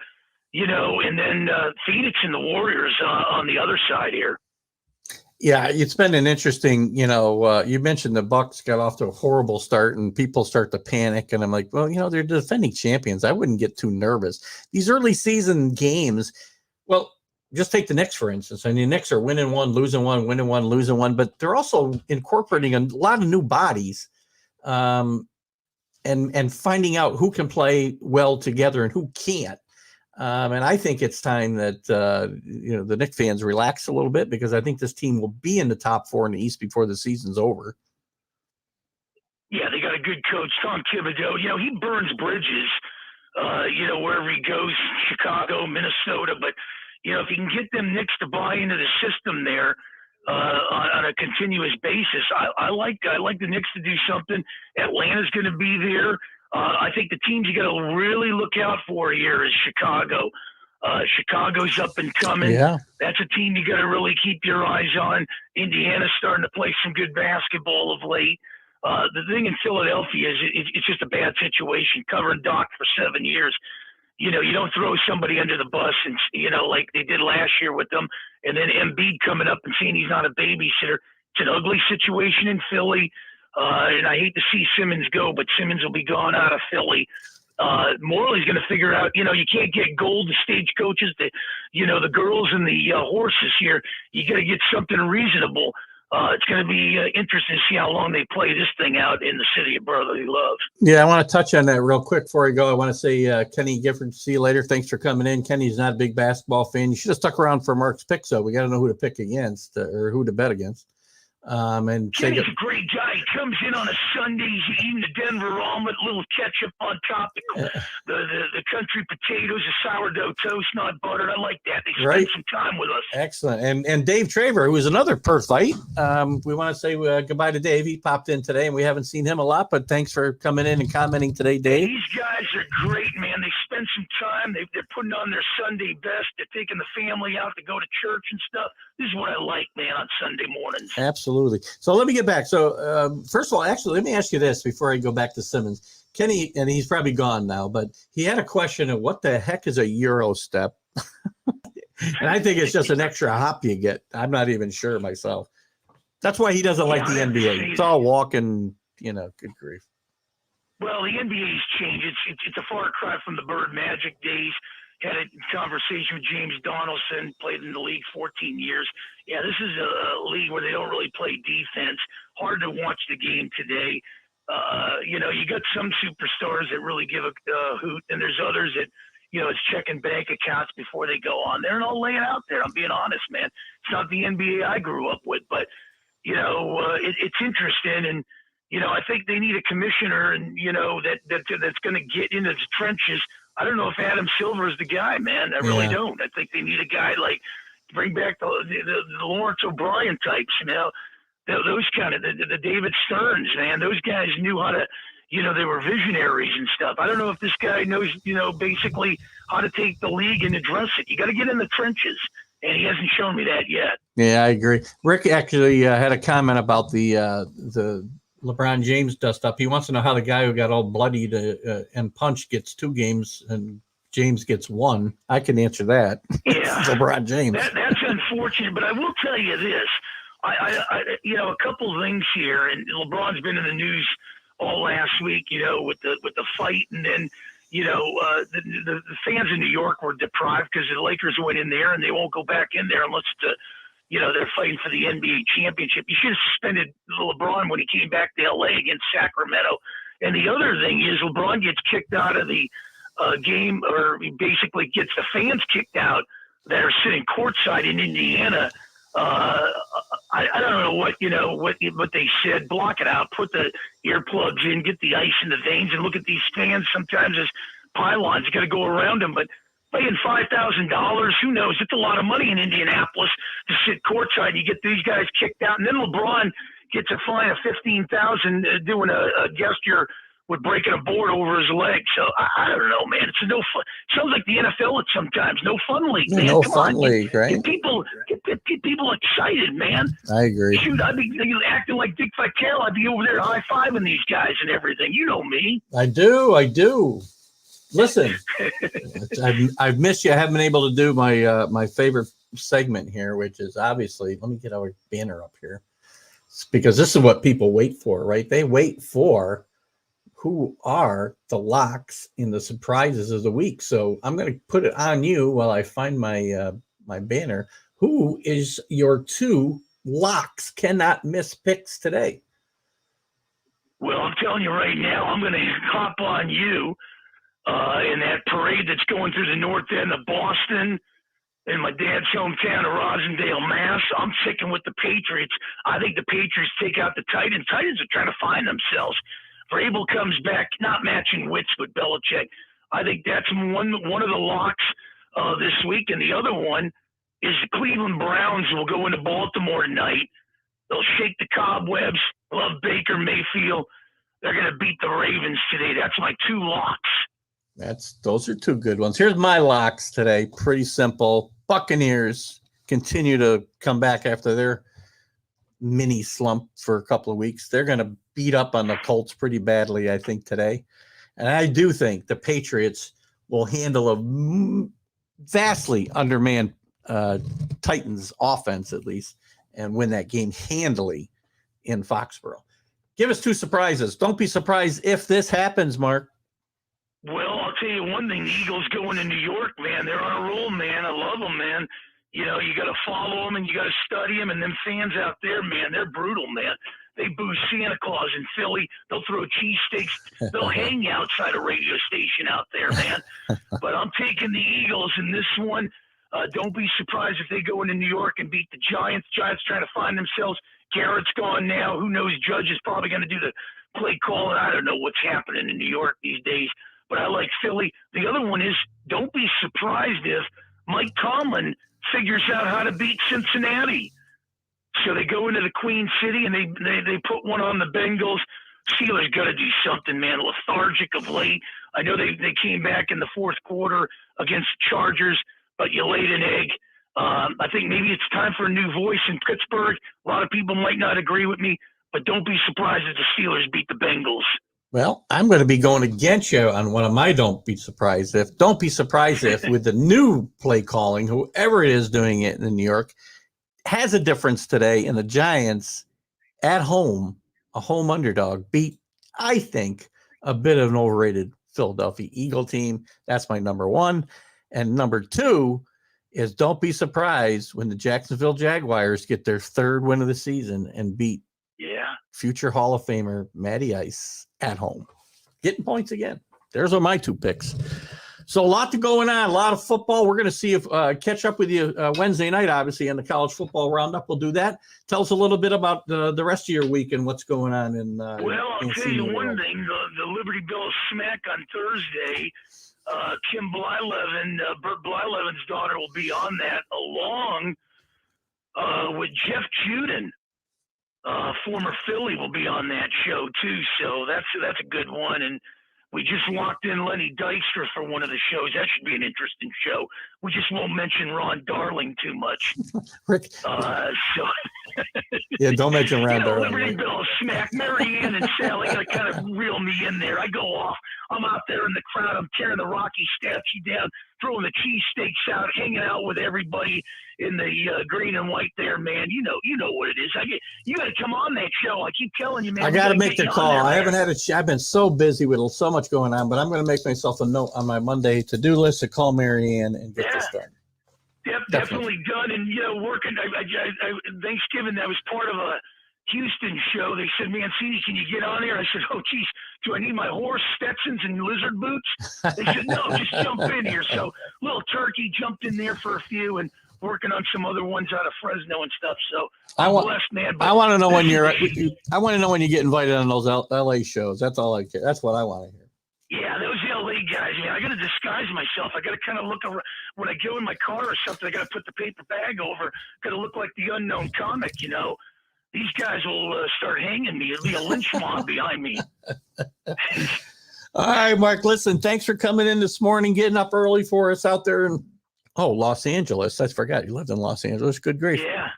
and then Phoenix and the Warriors on the other side here. Yeah, it's been an interesting, you mentioned the Bucks got off to a horrible start and people start to panic. And I'm like, well, they're defending champions. I wouldn't get too nervous. These early season games, well, just take the Knicks, for instance. The Knicks are winning 1, losing 1, winning 1, losing 1, but they're also incorporating a lot of new bodies and finding out who can play well together and who can't. And I think it's time that, the Knicks fans relax a little bit because I think this team will be in the top 4 in the East before the season's over. Yeah, they got a good coach, Tom Thibodeau. He burns bridges, wherever he goes, Chicago, Minnesota, but if you can get them Knicks to buy into the system there on a continuous basis, I like the Knicks to do something. Atlanta's going to be there. I think the teams you got to really look out for here is Chicago. Chicago's up and coming. Yeah. That's a team you got to really keep your eyes on. Indiana's starting to play some good basketball of late. The thing in Philadelphia is it's just a bad situation. Covering Doc for 7 years, you don't throw somebody under the bus and, like they did last year with them, and then Embiid coming up and saying he's not a babysitter. It's an ugly situation in Philly, and I hate to see Simmons go, but Simmons will be gone out of Philly. Morley's going to figure out, you can't get gold to stagecoaches, the girls and the horses here. You got to get something reasonable. It's going to be interesting to see how long they play this thing out in the city of brotherly love. Yeah, I want to touch on that real quick before I go. I want to say, Kenny Gifford, see you later. Thanks for coming in. Kenny's not a big basketball fan. You should have stuck around for Mark's picks, though. We got to know who to pick against or who to bet against. And Kenny's a great guy. He comes in on a Sunday. He's eating the Denver omelet, little ketchup on top, the country potatoes, the sourdough toast, not buttered. I like that. They spend some time with us. Excellent. And Dave Traver, who is another Perthite. We want to say goodbye to Dave. He popped in today, and we haven't seen him a lot, but thanks for coming in and commenting today, Dave. These guys are great, man. They spend some time. They're putting on their Sunday best. They're taking the family out to go to church and stuff. This is what I like, man, on Sunday mornings. Absolutely. So let me get back. So first of all, actually, let me ask you this before I go back to Simmons. Kenny, and he's probably gone now, but he had a question of what the heck is a Euro step? And I think it's just an extra hop you get. I'm not even sure myself. That's why he doesn't like the NBA. It's all walking, good grief. Well, the NBA's changed. It's a far cry from the Bird Magic days. Had a conversation with James Donaldson, played in the league 14 years. Yeah, this is a league where they don't really play defense. Hard to watch the game today. You got some superstars that really give a hoot, and there's others that, it's checking bank accounts before they go on there, and I'll lay it out there. I'm being honest, man. It's not the NBA I grew up with, but, it's interesting, and, I think they need a commissioner, and, that's going to get into the trenches. I don't know if Adam Silver is the guy, man. I really don't. I think they need a guy like bring back the Lawrence O'Brien types, those kind of the David Stearns, man. Those guys knew how to, they were visionaries and stuff. I don't know if this guy knows, basically how to take the league and address it. You got to get in the trenches, and he hasn't shown me that yet. Yeah, I agree. Rick actually had a comment about the LeBron James dust up. He wants to know how the guy who got all bloodied and punched gets 2 games and James gets 1. I can answer that. Yeah, LeBron James. That's unfortunate, but I will tell you this. I a couple of things here, and LeBron's been in the news all last week, with the fight, and then the fans in New York were deprived because the Lakers went in there, and they won't go back in there unless they're fighting for the NBA championship. You should have suspended LeBron when he came back to LA against Sacramento. And the other thing is LeBron gets kicked out of the game, or he basically gets the fans kicked out that are sitting courtside in Indiana. I don't know what they said. Block it out, put the earplugs in, get the ice in the veins, and look at these fans sometimes as pylons. You got to go around them, but paying $5,000, who knows? It's a lot of money in Indianapolis to sit courtside. You get these guys kicked out, and then LeBron gets a fine of $15,000 doing a gesture with breaking a board over his leg. So I don't know, man. It's no fun. Sounds like the NFL at sometimes. No fun league, man. No fun league, right? Get people excited, man. I agree. Shoot, I'd be acting like Dick Vitale. I'd be over there high-fiving these guys and everything. You know me. I do. Listen, I've missed you. I haven't been able to do my favorite segment here, which is obviously, let me get our banner up here, because this is what people wait for, right? They wait for who are the locks in the surprises of the week. So I'm going to put it on you while I find my banner. Who is your 2 locks cannot miss picks today? Well, I'm telling you right now, I'm going to hop on you. In that parade that's going through the north end of Boston in my dad's hometown of Rosendale, Mass. I'm sticking with the Patriots. I think the Patriots take out the Titans. Titans are trying to find themselves. Vrabel comes back, not matching wits with Belichick. I think that's one of the locks this week. And the other one is the Cleveland Browns will go into Baltimore tonight. They'll shake the cobwebs. Love Baker Mayfield. They're going to beat the Ravens today. That's my 2 locks. Those are two good ones. Here's my locks today. Pretty simple. Buccaneers continue to come back after their mini slump for a couple of weeks. They're going to beat up on the Colts pretty badly, I think, today. And I do think the Patriots will handle a vastly undermanned Titans offense, at least, and win that game handily in Foxborough. Give us two surprises. Don't be surprised if this happens, Mark. Well, I'll tell you one thing. The Eagles going to New York, man. They're on a roll, man. I love them, man. You know, you got to follow them and you got to study them. And them fans out there, man, they're brutal, man. They boo Santa Claus in Philly. They'll throw cheesesteaks. They'll hang outside a radio station out there, man. But I'm taking the Eagles in this one. Don't be surprised if they go into New York and beat the Giants. Giants trying to find themselves. Garrett's gone now. Who knows? Judge is probably going to do the play call. And I don't know what's happening in New York these days. But I like Philly. The other one is don't be surprised if Mike Tomlin figures out how to beat Cincinnati. So they go into the Queen City and they put one on the Bengals. Steelers got to do something, man. Lethargic of late. I know they came back in the fourth quarter against the Chargers, but you laid an egg. I think maybe it's time for a new voice in Pittsburgh. A lot of people might not agree with me, but don't be surprised if the Steelers beat the Bengals. Well, I'm going to be going against you on one of my don't be surprised if. Don't be surprised if with the new play calling, whoever it is doing it in New York, has a difference today, and the Giants at home, a home underdog, beat, I think, a bit of an overrated Philadelphia Eagle team. That's my number one. And number two is don't be surprised when the Jacksonville Jaguars get their third win of the season and beat future Hall of Famer Matty Ice at home. Getting points again. There's my two picks. So a lot to going on, a lot of football. We're going to see if catch up with you Wednesday night, obviously, in the college football roundup. We'll do that. Tell us a little bit about the rest of your week and what's going on in well, I'll tell you one thing. The Liberty Bell Smack on Thursday, Kim Blyleven, Bert Blyleven's daughter will be on that along with Jeff Juden. Former Philly will be on that show too, so that's a good one. And we just locked in Lenny Dykstra for one of the shows. That should be an interesting show. We just won't mention Ron Darling too much. Rick. Yeah, don't mention Ron Darling. Liberty Bell Smack, Mary Ann and Sally got to kind of reel me in there. I go off. I'm out there in the crowd. I'm tearing the Rocky statue down, throwing the cheesesteaks out, hanging out with everybody in the green and white there, man. You know what it is. You got to come on that show. I keep telling you, man. I got to make the call. I haven't had I've been so busy with so much going on, but I'm going to make myself a note on my Monday to-do list to call Mary Ann and get this done. Yep, definitely done. And, working. Thanksgiving, that was part of a Houston show. They said, Mancini, can you get on here? I said, oh, geez, do I need my horse, Stetsons, and lizard boots? They said, no, just jump in here. So little turkey jumped in there for a few and working on some other ones out of Fresno and stuff. So I'm blessed, man. I want to know when I want to know when you get invited on those LA shows. That's all I care. That's what I want to hear. Yeah, those LA guys, man. I got to disguise myself. I got to kind of look around. When I go in my car or something, I got to put the paper bag over. Got to look like the unknown comic, These guys will start hanging me. It'll be a lynch mob behind me. All right, Mark, listen, thanks for coming in this morning, getting up early for us out there in Los Angeles. I forgot you lived in Los Angeles. Good grief. Yeah.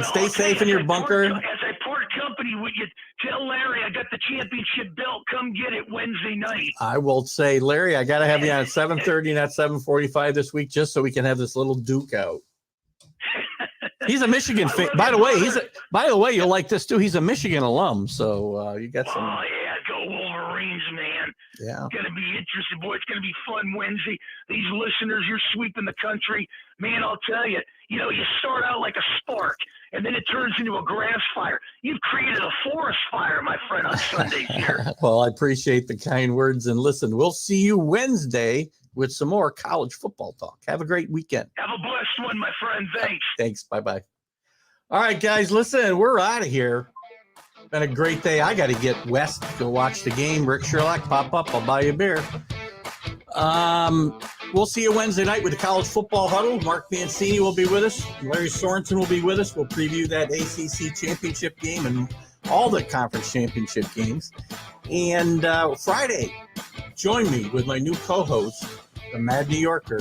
Stay safe in your bunker. As I part company, would you tell Larry I got the championship belt? Come get it Wednesday night. I will say, Larry, I got to have you on at 7:30, not 7:45 this week, just so we can have this little duke out. He's a Michigan fan. By the way, you'll like this too. He's a Michigan alum, so you got some. Oh yeah, go Wolverines, man. Yeah, it's gonna be interesting, boy. It's gonna be fun Wednesday. These listeners, you're sweeping the country, man. I'll tell you. You start out like a spark, and then it turns into a grass fire. You've created a forest fire, my friend, on Sundays here. Well, I appreciate the kind words, and listen, we'll see you Wednesday with some more college football talk. Have a great weekend. Have a blessed one, my friend. Thanks. Thanks. Bye-bye. All right, guys, listen, we're out of here. Been a great day. I got to get west to watch the game. Rick Sherlock, pop up. I'll buy you a beer. We'll see you Wednesday night with the college football huddle. Mark Mancini will be with us. Larry Sorensen will be with us. We'll preview that ACC championship game and all the conference championship games. And Friday, Join me with my new co-host, the Mad New Yorker,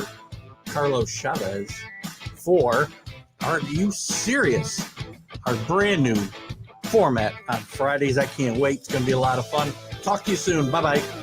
Carlos Chavez, for Aren't You Serious? Our brand new format on Fridays. I can't wait. It's going to be a lot of fun. Talk to you soon. Bye-bye.